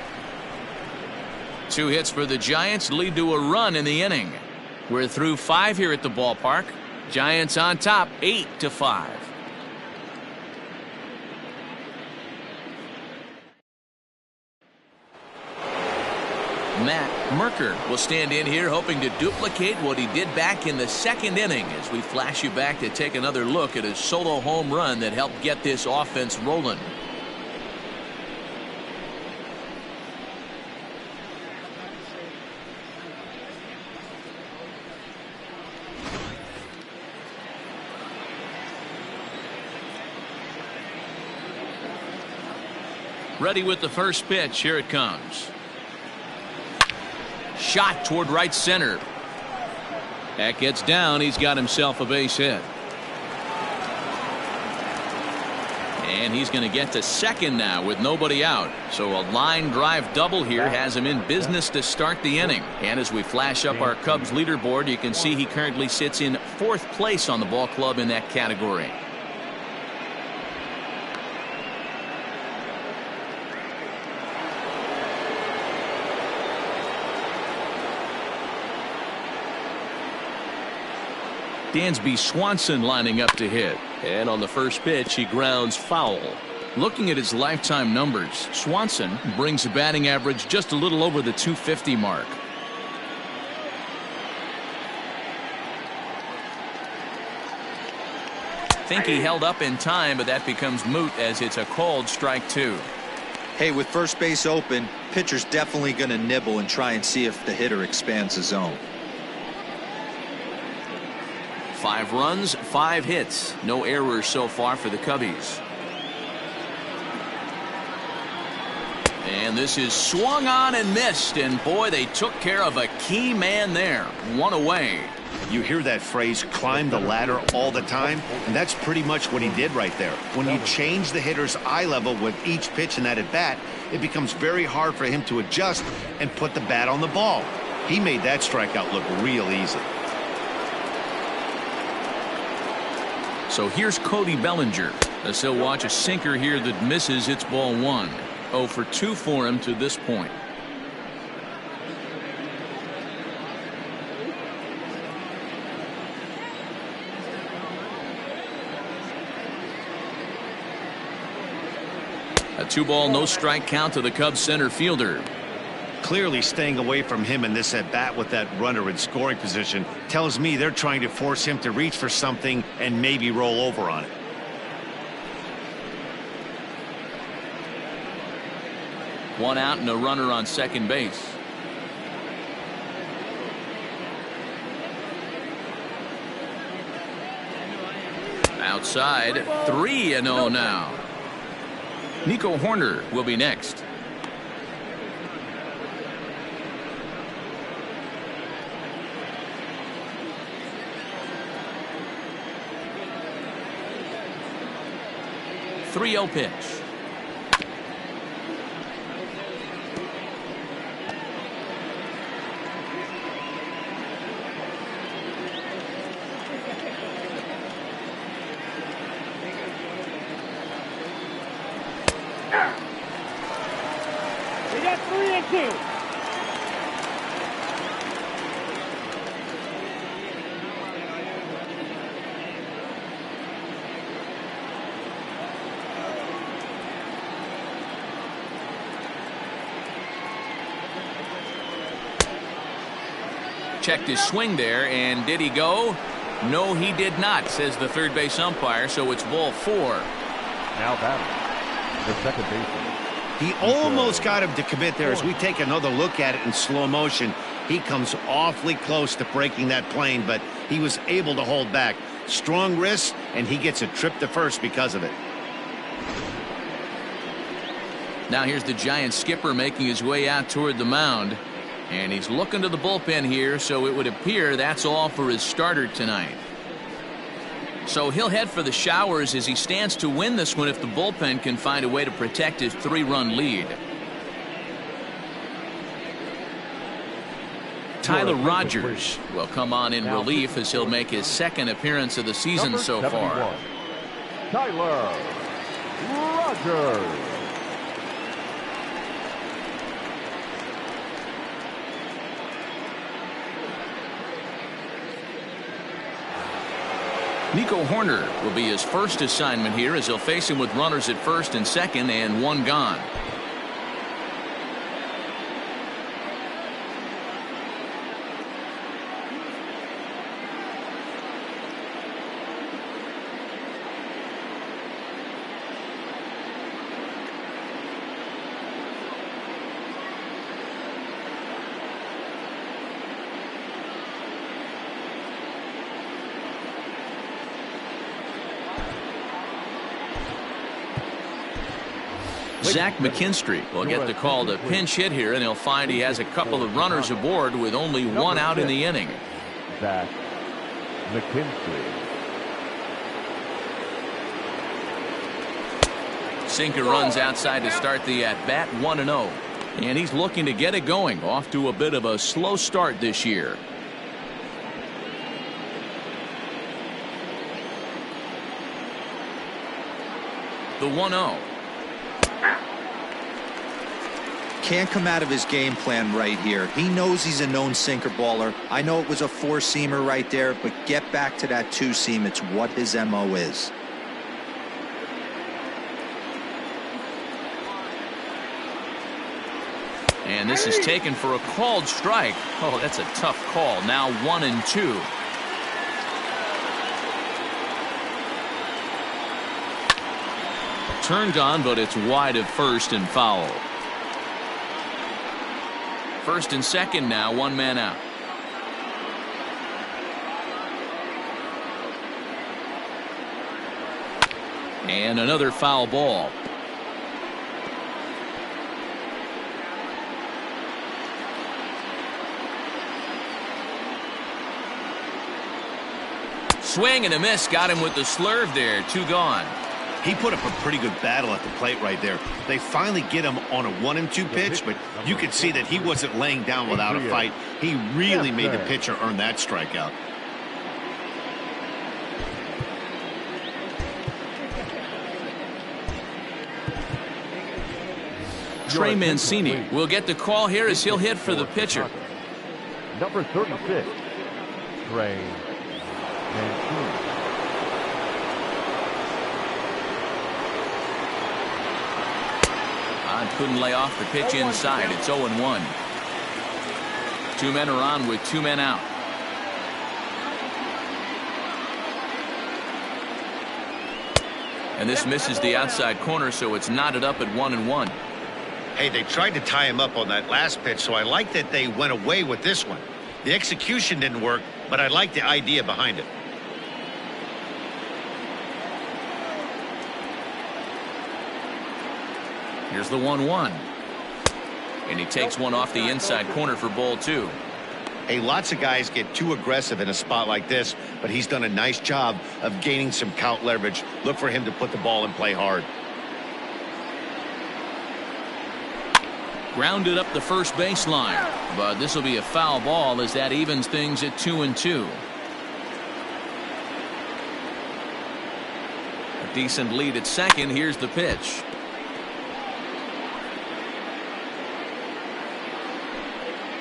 2 hits for the Giants lead to a run in the inning. We're through 5 here at the ballpark. Giants on top, 8-5. Matt Merker will stand in here hoping to duplicate what he did back in the 2nd inning, as we flash you back to take another look at his solo home run that helped get this offense rolling. Ready with the first pitch. Here it comes. Shot toward right center. That gets down. He's got himself a base hit. And he's going to get to second now with nobody out. So a line drive double here has him in business to start the inning. And as we flash up our Cubs leaderboard, you can see he currently sits in 4th place on the ball club in that category. Dansby Swanson lining up to hit. And on the first pitch, he grounds foul. Looking at his lifetime numbers, Swanson brings a batting average just a little over the .250 mark. Think he held up in time, but that becomes moot as it's a called strike 2. Hey, with first base open, pitcher's definitely going to nibble and try and see if the hitter expands the zone. 5 runs, 5 hits. No errors so far for the Cubbies. And this is swung on and missed. And boy, they took care of a key man there. 1 away. You hear that phrase, climb the ladder, all the time, and that's pretty much what he did right there. When you change the hitter's eye level with each pitch in that at bat, it becomes very hard for him to adjust and put the bat on the ball. He made that strikeout look real easy. So here's Cody Bellinger, as he'll watch a sinker here that misses. It's ball 1. 0 for 2 for him to this point. A 2-ball, no strike count to the Cubs center fielder. Clearly staying away from him in this at bat with that runner in scoring position tells me they're trying to force him to reach for something and maybe roll over on it. One out and a runner on second base. Outside, 3-0 now. Nico Horner will be next. 3-0 pitch. We got 3-2. Checked his swing there, and did he go? No, he did not, says the third base umpire, so it's ball 4. Now batting, the second baseman. He almost got him to commit there. As we take another look at it in slow motion, he comes awfully close to breaking that plane, but he was able to hold back. Strong wrist, and he gets a trip to first because of it. Now here's the Giants skipper making his way out toward the mound. And he's looking to the bullpen here, so it would appear that's all for his starter tonight. So he'll head for the showers as he stands to win this one if the bullpen can find a way to protect his 3-run lead. Tyler Rogers will come on in relief as he'll make his second appearance of the season so far. Tyler Rogers. Nico Horner will be his first assignment here as he'll face him with runners at first and second and one gone. Zach McKinstry will get the call to pinch hit here, and he'll find he has a couple of runners aboard with only one out in the inning. Zach McKinstry. Sinker runs outside to start the at-bat, 1-0. And he's looking to get it going, off to a bit of a slow start this year. The 1-0. Can't come out of his game plan right here. He knows he's a known sinker baller. I know it was a 4-seamer right there, but get back to that 2-seam. It's what his MO is. And this is taken for a called strike. Oh, that's a tough call. Now 1-2. Turned on, but it's wide of first and foul. First and second now, one man out. And another foul ball. Swing and a miss, got him with the slurve there, 2 gone. He put up a pretty good battle at the plate right there. They finally get him on a 1-2 pitch, but you could see that he wasn't laying down without a fight. He really made the pitcher earn that strikeout. Trey Mancini will get the call here as he'll hit for the pitcher. Number 36, Trey Mancini. Couldn't lay off the pitch inside. It's 0-1. 2 men are on with 2 men out. And this misses the outside corner, so it's knotted up at 1-1. Hey, they tried to tie him up on that last pitch, so I like that they went away with this one. The execution didn't work, but I like the idea behind it. Here's the 1-1. And he takes one off the inside corner for ball 2. Hey, lots of guys get too aggressive in a spot like this, but he's done a nice job of gaining some count leverage. Look for him to put the ball in play hard. Grounded up the first baseline, but this will be a foul ball as that evens things at 2-2. A decent lead at second. Here's the pitch.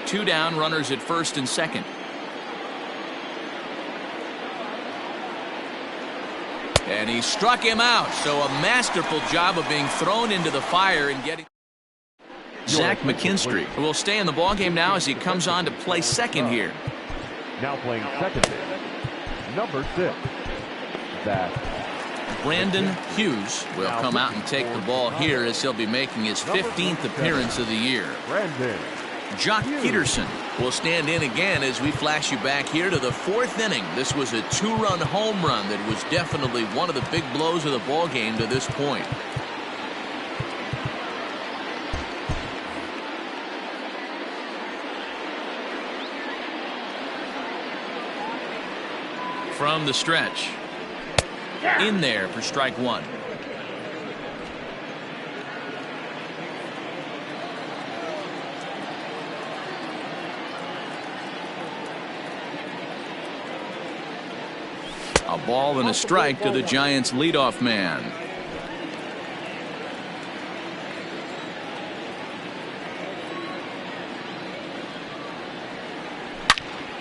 Two down, runners at first and second. And he struck him out, so a masterful job of being thrown into the fire and getting. Zach McKinstry will stay in the ballgame now as he comes on to play second here. Now playing second base, number 6, Zach. Brandon Hughes will come out and take the ball here as he'll be making his 15th appearance of the year. Brandon. Jock Peterson will stand in again as we flash you back here to the 4th inning. This was a 2-run home run that was definitely one of the big blows of the ball game to this point. From the stretch. In there for strike one. A ball and a strike to the Giants' leadoff man.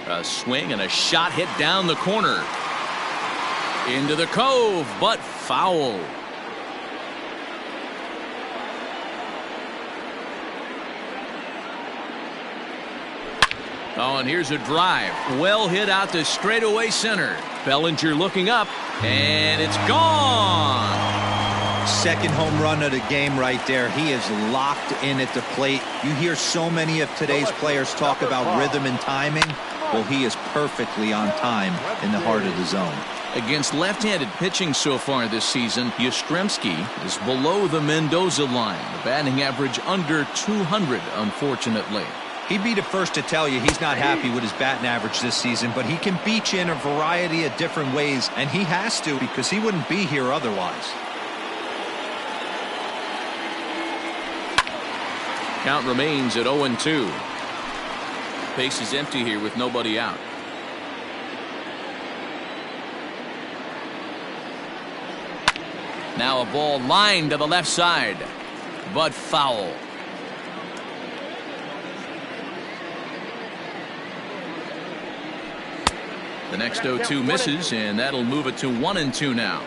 A swing and a shot hit down the corner. Into the cove, but foul. Oh, and here's a drive. Well hit out to straightaway center. Bellinger looking up, and it's gone. Second home run of the game right there. He is locked in at the plate. You hear so many of today's players talk about rhythm and timing. Well, he is perfectly on time in the heart of the zone. Against left-handed pitching so far this season, Yastrzemski is below the Mendoza line. The batting average under 200, unfortunately. He'd be the first to tell you he's not happy with his batting average this season, but he can beat you in a variety of different ways, and he has to because he wouldn't be here otherwise. Count remains at 0-2. Base is empty here with nobody out. Now a ball lined to the left side, but foul. The next 0-2 misses, and that'll move it to 1-2 now.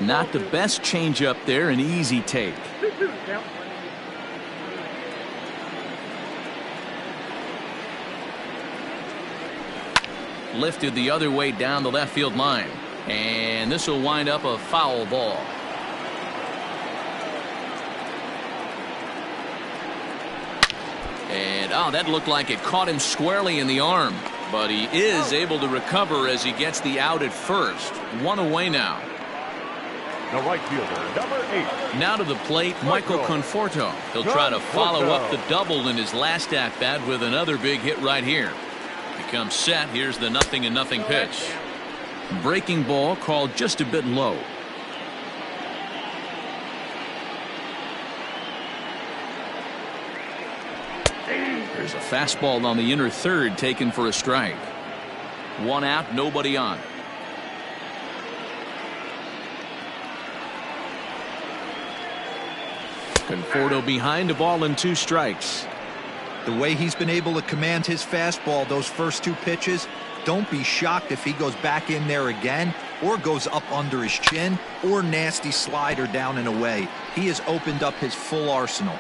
Not the best changeup there, an easy take. Lifted the other way down the left field line, and this will wind up a foul ball. And oh, that looked like it caught him squarely in the arm, but he is able to recover as he gets the out at first. One away now. The right fielder, number 8. Now to the plate, Michael Conforto. He'll try to follow up the double in his last at-bat with another big hit right here. He comes set. Here's the 0-0 pitch. Breaking ball called just a bit low. There's a fastball on the inner third taken for a strike. One out, nobody on. Conforto behind a ball and 2 strikes. The way he's been able to command his fastball those first 2 pitches, don't be shocked if he goes back in there again or goes up under his chin or nasty slider down and away. He has opened up his full arsenal.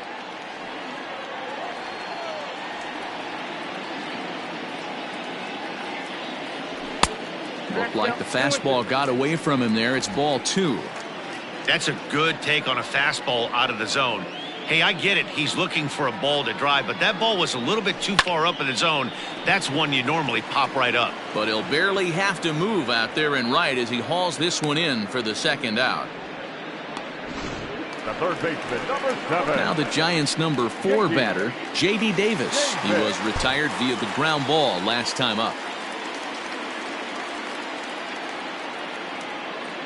Looked like the fastball got away from him there. It's ball 2. That's a good take on a fastball out of the zone. Hey, I get it. He's looking for a ball to drive, but that ball was a little bit too far up in the zone. That's one you normally pop right up. But he'll barely have to move out there and right as he hauls this one in for the second out. The third baseman, number 7. Now the Giants' number 4 batter, J.D. Davis. He was retired via the ground ball last time up.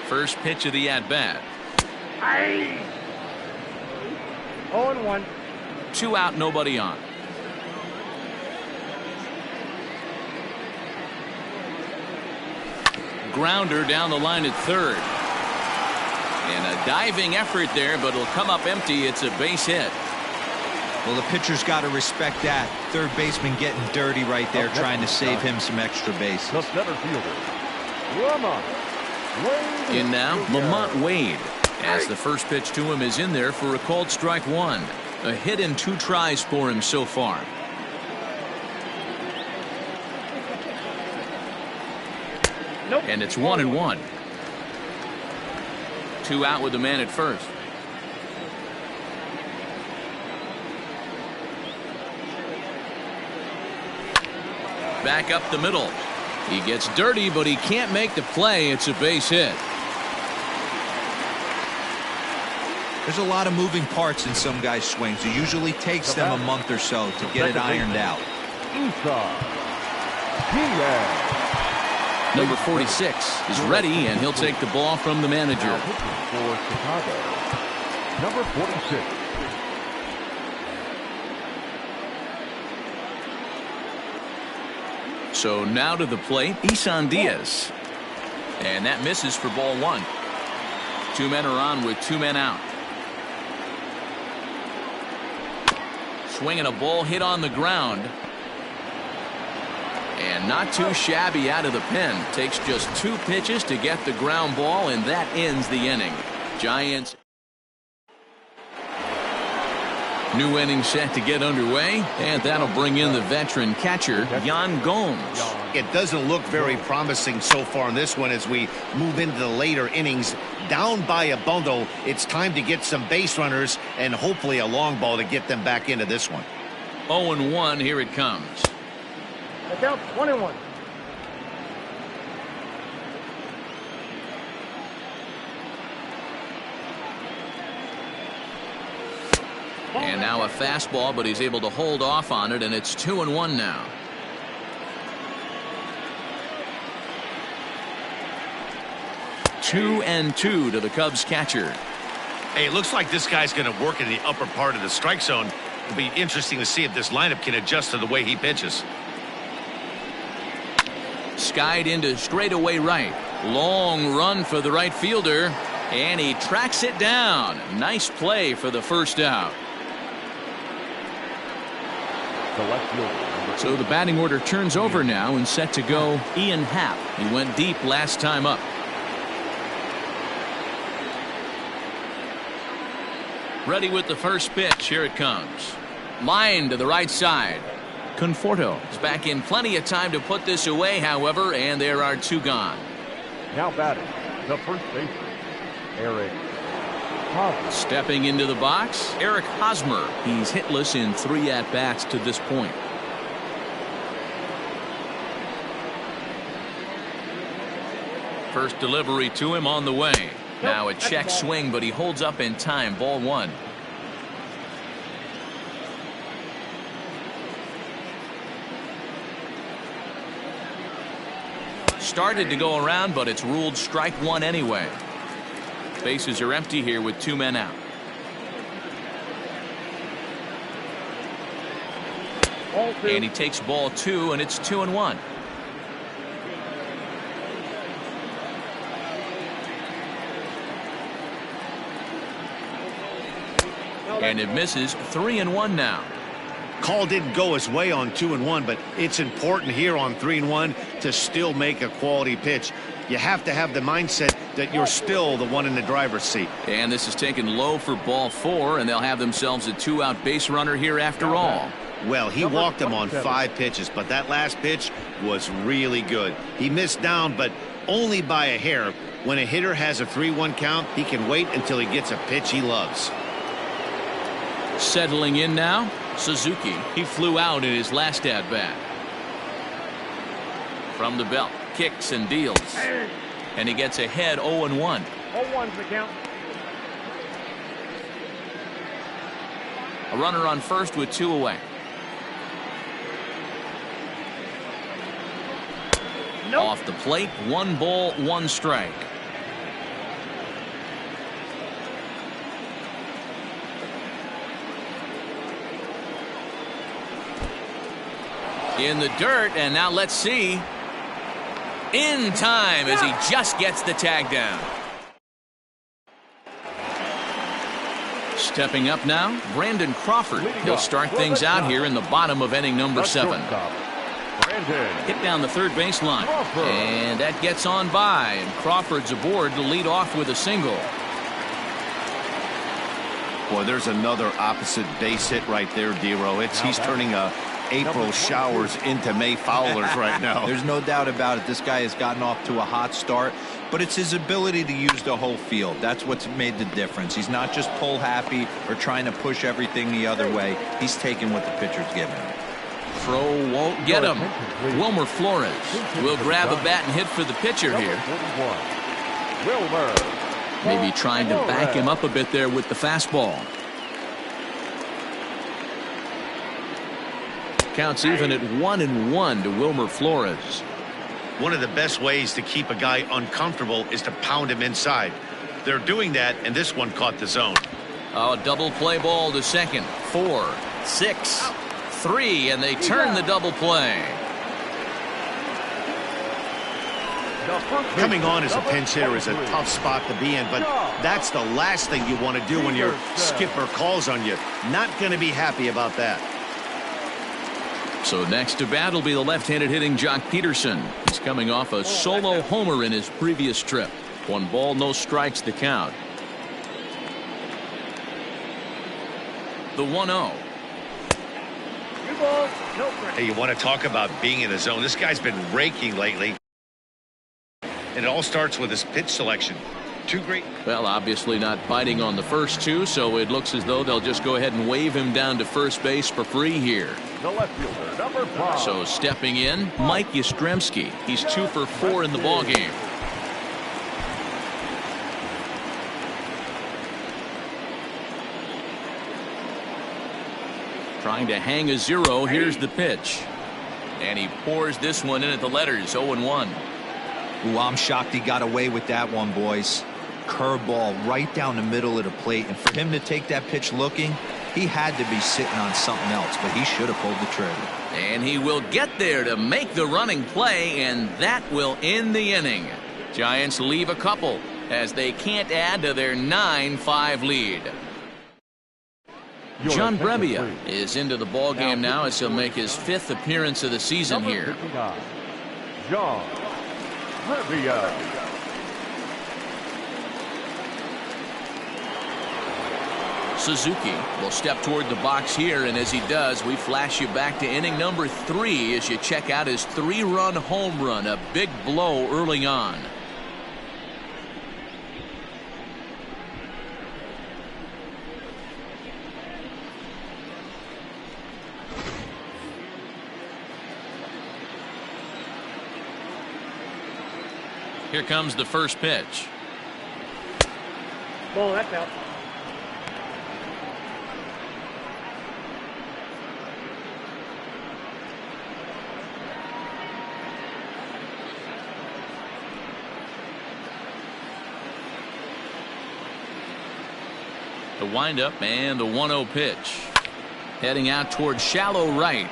First pitch of the at-bat. 0-1. 2 out, nobody on. Grounder down the line at third. And a diving effort there, but it'll come up empty. It's a base hit. Well, the pitcher's got to respect that. Third baseman getting dirty right there, trying to save him some extra bases. The center fielder, Lamont Wade. In now, Lamont Wade, as the first pitch to him is in there for a called strike one. A hit in 2 tries for him so far. Nope. And it's 1-1. 2 out with the man at first. Back up the middle. He gets dirty, but he can't make the play. It's a base hit. There's a lot of moving parts in some guys' swings. It usually takes them a month or so to get it ironed out. Number 46 is ready, and he'll take the ball from the manager. Now pitching for Chicago, number 46. So now to the plate, Isan Diaz. And that misses for ball 1. 2 men are on with 2 men out. Swinging a ball hit on the ground. And not too shabby out of the pen. Takes just 2 pitches to get the ground ball, and that ends the inning. Giants. New inning set to get underway, and that'll bring in the veteran catcher, Yan Gomes. It doesn't look very promising so far in this one as we move into the later innings. Down by a bundle, it's time to get some base runners and hopefully a long ball to get them back into this one. 0-1, here it comes. The count 1-1. And now a fastball, but he's able to hold off on it, and it's 2-1 now. Two and 2 to the Cubs catcher. Hey, it looks like this guy's going to work in the upper part of the strike zone. It'll be interesting to see if this lineup can adjust to the way he pitches. Skied into straightaway right. Long run for the right fielder, and he tracks it down. Nice play for the first out. So the batting order turns over now and set to go Ian Happ. He went deep last time up. Ready with the first pitch. Here it comes. Line to the right side. Conforto is back in plenty of time to put this away, however, and there are 2 gone. Now batting, the first baseman, Eric Hosmer. Stepping into the box, Eric Hosmer. He's hitless in 3 at-bats to this point. First delivery to him on the way. Now a check swing, but he holds up in time. Ball 1. Started to go around, but it's ruled strike 1 anyway. Bases are empty here with 2 men out. And he takes ball 2, and it's 2-1. And it misses. 3-1 now. Call didn't go his way on 2-1, but it's important here on 3-1 to still make a quality pitch. You have to have the mindset that you're still the one in the driver's seat. And this is taken low for ball 4, and they'll have themselves a 2-out base runner here after all. Well, he walked him on 5 pitches, but that last pitch was really good. He missed down, but only by a hair. When a hitter has a 3-1 count, he can wait until he gets a pitch he loves. Settling in now, Suzuki. He flew out in his last at-bat. From the belt, kicks and deals. And he gets ahead 0-1. 0-1's the count. A runner on first with 2 away. Nope. Off the plate, 1 ball, 1 strike. In the dirt, and now let's see. In time as he just gets the tag down. Stepping up now, Brandon Crawford. He'll start things out here in the bottom of inning number 7. Hit down the third baseline. And that gets on by, and Crawford's aboard to lead off with a single. Boy, there's another opposite base hit right there, Dero. He's turning April showers into May foulers right now. There's no doubt about it. This guy has gotten off to a hot start, but it's his ability to use the whole field. That's what's made the difference. He's not just pull happy or trying to push everything the other way. He's taking what the pitcher's giving him. Throw won't get him. Wilmer Flores will grab a bat and hit for the pitcher here. Maybe trying to back him up a bit there with the fastball. Counts even at 1-1 to Wilmer Flores. One of the best ways to keep a guy uncomfortable is to pound him inside. They're doing that, and this one caught the zone. Oh, double play ball to second. 4, 6, 3, and they turn the double play. Coming on as a pinch hitter is a tough spot to be in, but that's the last thing you want to do when your skipper calls on you. Not going to be happy about that. So next to bat will be the left-handed hitting Jock Peterson. He's coming off a solo homer in his previous trip. 1 ball, no strikes to count. The 1-0. Hey, you want to talk about being in the zone? This guy's been raking lately. And it all starts with his pitch selection. 2 great. Well, obviously not biting on the first 2, so it looks as though they'll just go ahead and wave him down to first base for free here. The left fielder, number 5. So stepping in, Mike Yastrzemski. He's 2 for 4 in the ballgame. Trying to hang a 0. Here's the pitch. And he pours this one in at the letters. 0-1. Ooh, I'm shocked he got away with that one, boys. Curveball right down the middle of the plate, and for him to take that pitch looking, he had to be sitting on something else, but he should have pulled the trigger. And he will get there to make the running play, and that will end the inning. Giants leave a couple as they can't add to their 9-5 lead. John Brebbia is into the ballgame now as he'll make his 5th appearance of the season here. John Brebbia. Suzuki will step toward the box here, and as he does, we flash you back to inning number 3 as you check out his 3-run home run, a big blow early on. Here comes the first pitch. Ball, that's out. The windup and the 1-0 pitch. Heading out toward shallow right.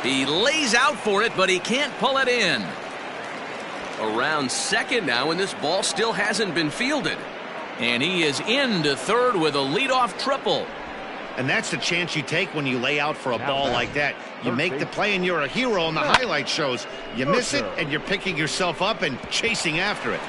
He lays out for it, but he can't pull it in. Around second now, and this ball still hasn't been fielded. And he is into third with a leadoff triple. And that's the chance you take when you lay out for a ball like that. You make the play and you're a hero on the highlight shows. You miss it and you're picking yourself up and chasing after it.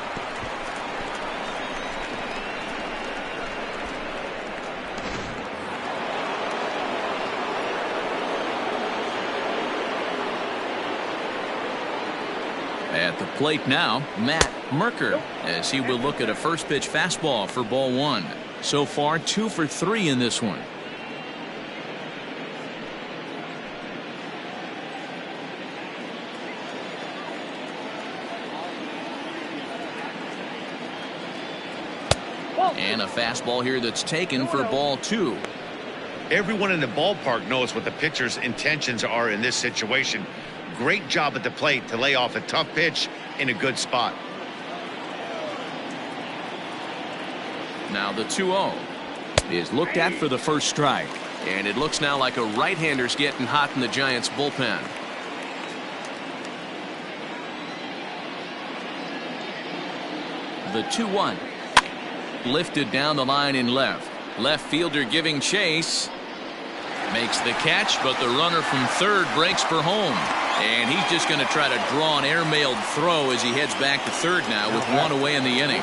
At the plate now, Matt Merker, as he will look at a first pitch fastball for ball 1. So far 2 for 3 in this one. And a fastball here that's taken for ball 2. Everyone in the ballpark knows what the pitcher's intentions are in this situation. Great job at the plate to lay off a tough pitch in a good spot. Now the 2-0 is looked at for the first strike. And it looks now like a right-hander's getting hot in the Giants bullpen. The 2-1. Lifted down the line in left. Left fielder giving chase. Makes the catch, but the runner from third breaks for home. And he's just going to try to draw an airmailed throw as he heads back to third now with one away in the inning.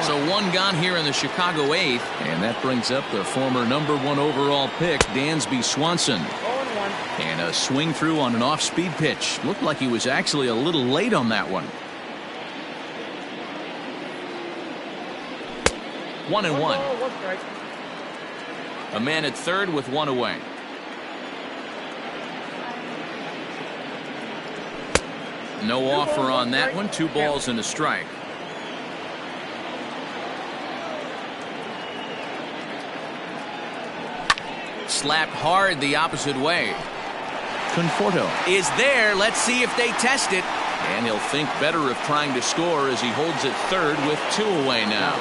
So one gone here in the Chicago 8th, and that brings up the former #1 overall pick, Dansby Swanson. And a swing through on an off-speed pitch. Looked like he was actually a little late on that one. 1-1. A man at third with one away. No offer on that one. 2 balls and a strike. Slapped hard the opposite way. Conforto is there. Let's see if they test it. And he'll think better of trying to score as he holds it third with 2 away now.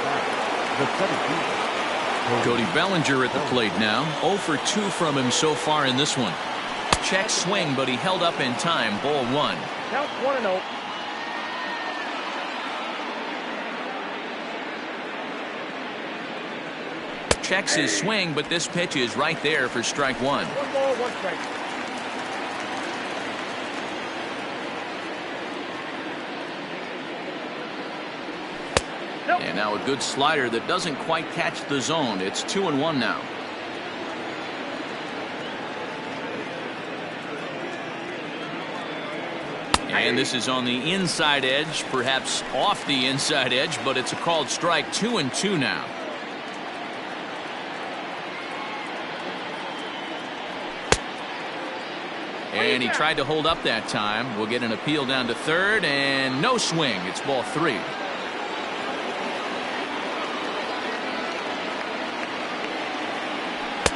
Cody Bellinger at the plate now. 0 for 2 from him so far in this one. Check swing, but he held up in time. Ball 1. Count 1-0. Checks his swing, but this pitch is right there for strike 1. 1 ball, 1 strike. And now a good slider that doesn't quite catch the zone. It's 2-1 now. And this is on the inside edge, perhaps off the inside edge, but it's a called strike. 2-2 now. And he tried to hold up that time. We'll get an appeal down to third, and no swing. It's ball 3.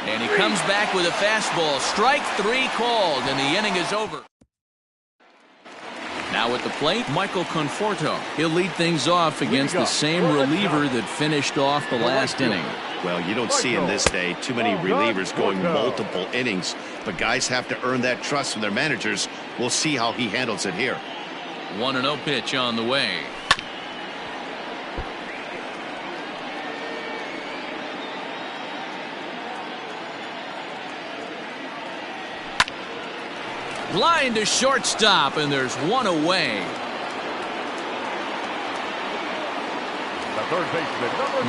And he comes back with a fastball. Strike 3 called, and the inning is over. Now at the plate, Michael Conforto. He'll lead things off against the same reliever that finished off the last inning. Well, you don't see in this day too many relievers going multiple innings, but guys have to earn that trust from their managers. We'll see how he handles it here. 1-0 pitch on the way. Line to shortstop, and there's one away.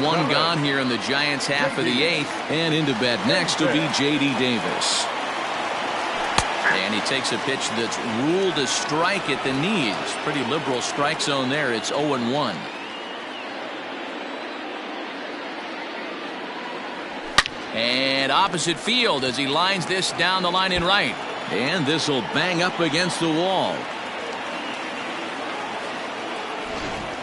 One gone here in the Giants half of the 8th, and into bat next will be J.D. Davis. And he takes a pitch that's ruled a strike at the knees. Pretty liberal strike zone there. It's 0-1. And opposite field as he lines this down the line in right. And this will bang up against the wall.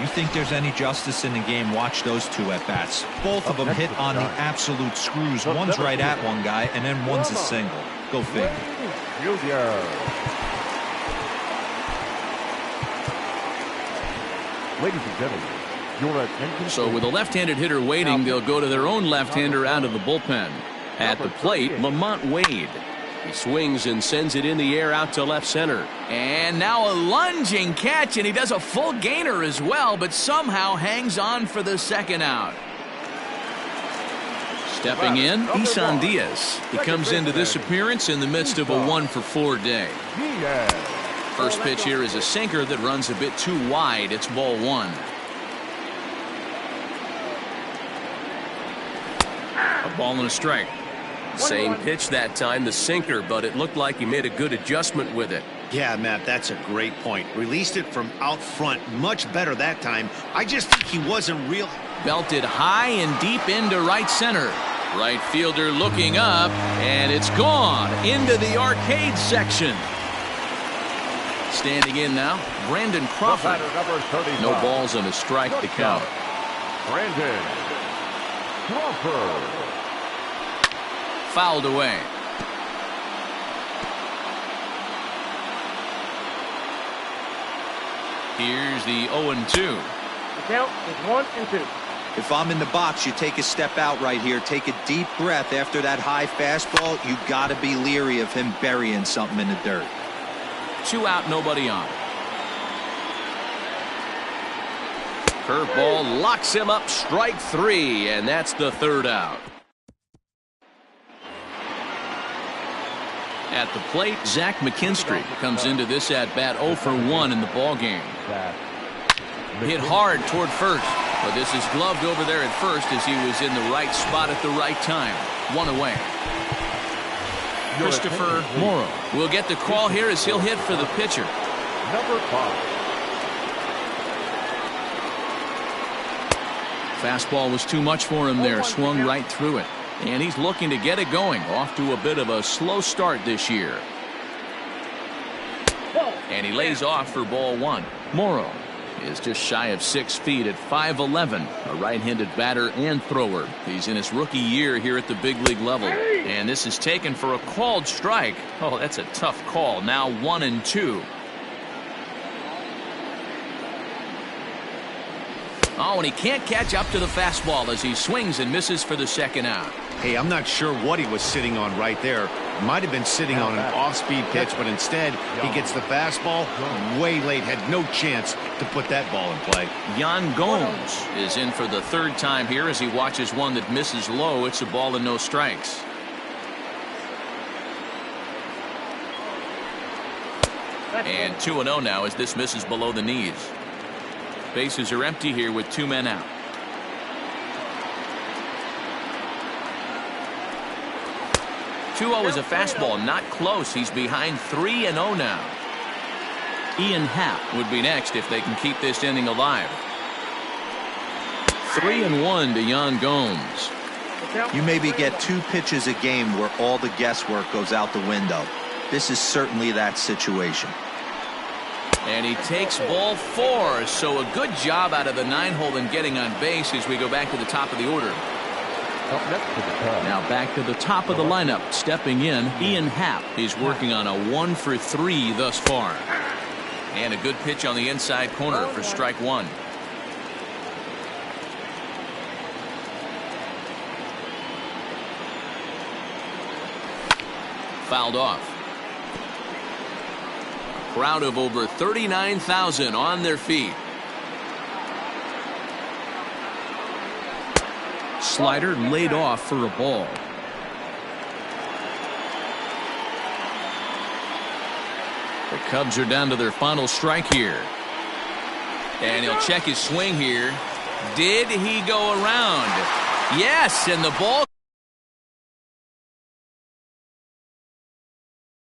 You think there's any justice in the game? Watch those 2 at-bats. Both of them hit on the absolute screws. One's right at one guy, and then one's a single. Go figure. Ladies and gentlemen, your attention. So with a left-handed hitter waiting, they'll go to their own left-hander out of the bullpen. At the plate, Lamont Wade. He swings and sends it in the air out to left center. And now a lunging catch, and he does a full gainer as well, but somehow hangs on for the second out. Stepping in, Isan Diaz. He comes into this appearance in the midst of a 1-for-4 day. First pitch here is a sinker that runs a bit too wide. It's ball 1. A ball and a strike. Same pitch that time, the sinker, but it looked like he made a good adjustment with it. Yeah, Matt, that's a great point. Released it from out front much better that time. I just think he wasn't real. Belted high and deep into right center. Right fielder looking up, and it's gone into the arcade section. Standing in now, Brandon Crawford. No balls and a strike to count. Brandon Crawford. Fouled away. Here's the 0-2. The count is 1-2. If I'm in the box, you take a step out right here. Take a deep breath after that high fastball. You got to be leery of him burying something in the dirt. 2 out, nobody on. Curveball locks him up, strike 3, and that's the 3rd out. At the plate, Zach McKinstry comes into this at-bat 0 for 1 in the ballgame. Hit hard toward first, but this is gloved over there at first as he was in the right spot at the right time. 1 away. Christopher Morrow will get the call here as he'll hit for the pitcher. Number 5. Fastball was too much for him there, swung right through it. And he's looking to get it going, off to a bit of a slow start this year. And he lays off for ball 1. Morrow is just shy of 6 feet at 5'11", a right-handed batter and thrower. He's in his rookie year here at the big league level. And this is taken for a called strike. Oh, that's a tough call. Now 1-2. Oh, and he can't catch up to the fastball as he swings and misses for the 2nd out. Hey, I'm not sure what he was sitting on right there. Might have been sitting on an off-speed pitch, but instead he gets the fastball way late. Had no chance to put that ball in play. Yan Gomes is in for the 3rd time here as he watches one that misses low. It's a ball and no strikes. And 2-0 now as this misses below the knees. Bases are empty here with 2 men out. Is a fastball, not close. He's behind 3-0 now. Ian Happ would be next if they can keep this inning alive. 3-1 to Yan Gomes. You maybe get 2 pitches a game where all the guesswork goes out the window. This is certainly that situation. And he takes ball 4, so a good job out of the 9-hole in getting on base as we go back to the top of the order. Now back to the top of the lineup, stepping in, Ian Happ. He's working on a 1 for 3 thus far. And a good pitch on the inside corner for strike 1. Fouled off. A crowd of over 39,000 on their feet. Slider laid off for a ball. The Cubs are down to their final strike here. And he'll check his swing here. Did he go around? Yes, and the ball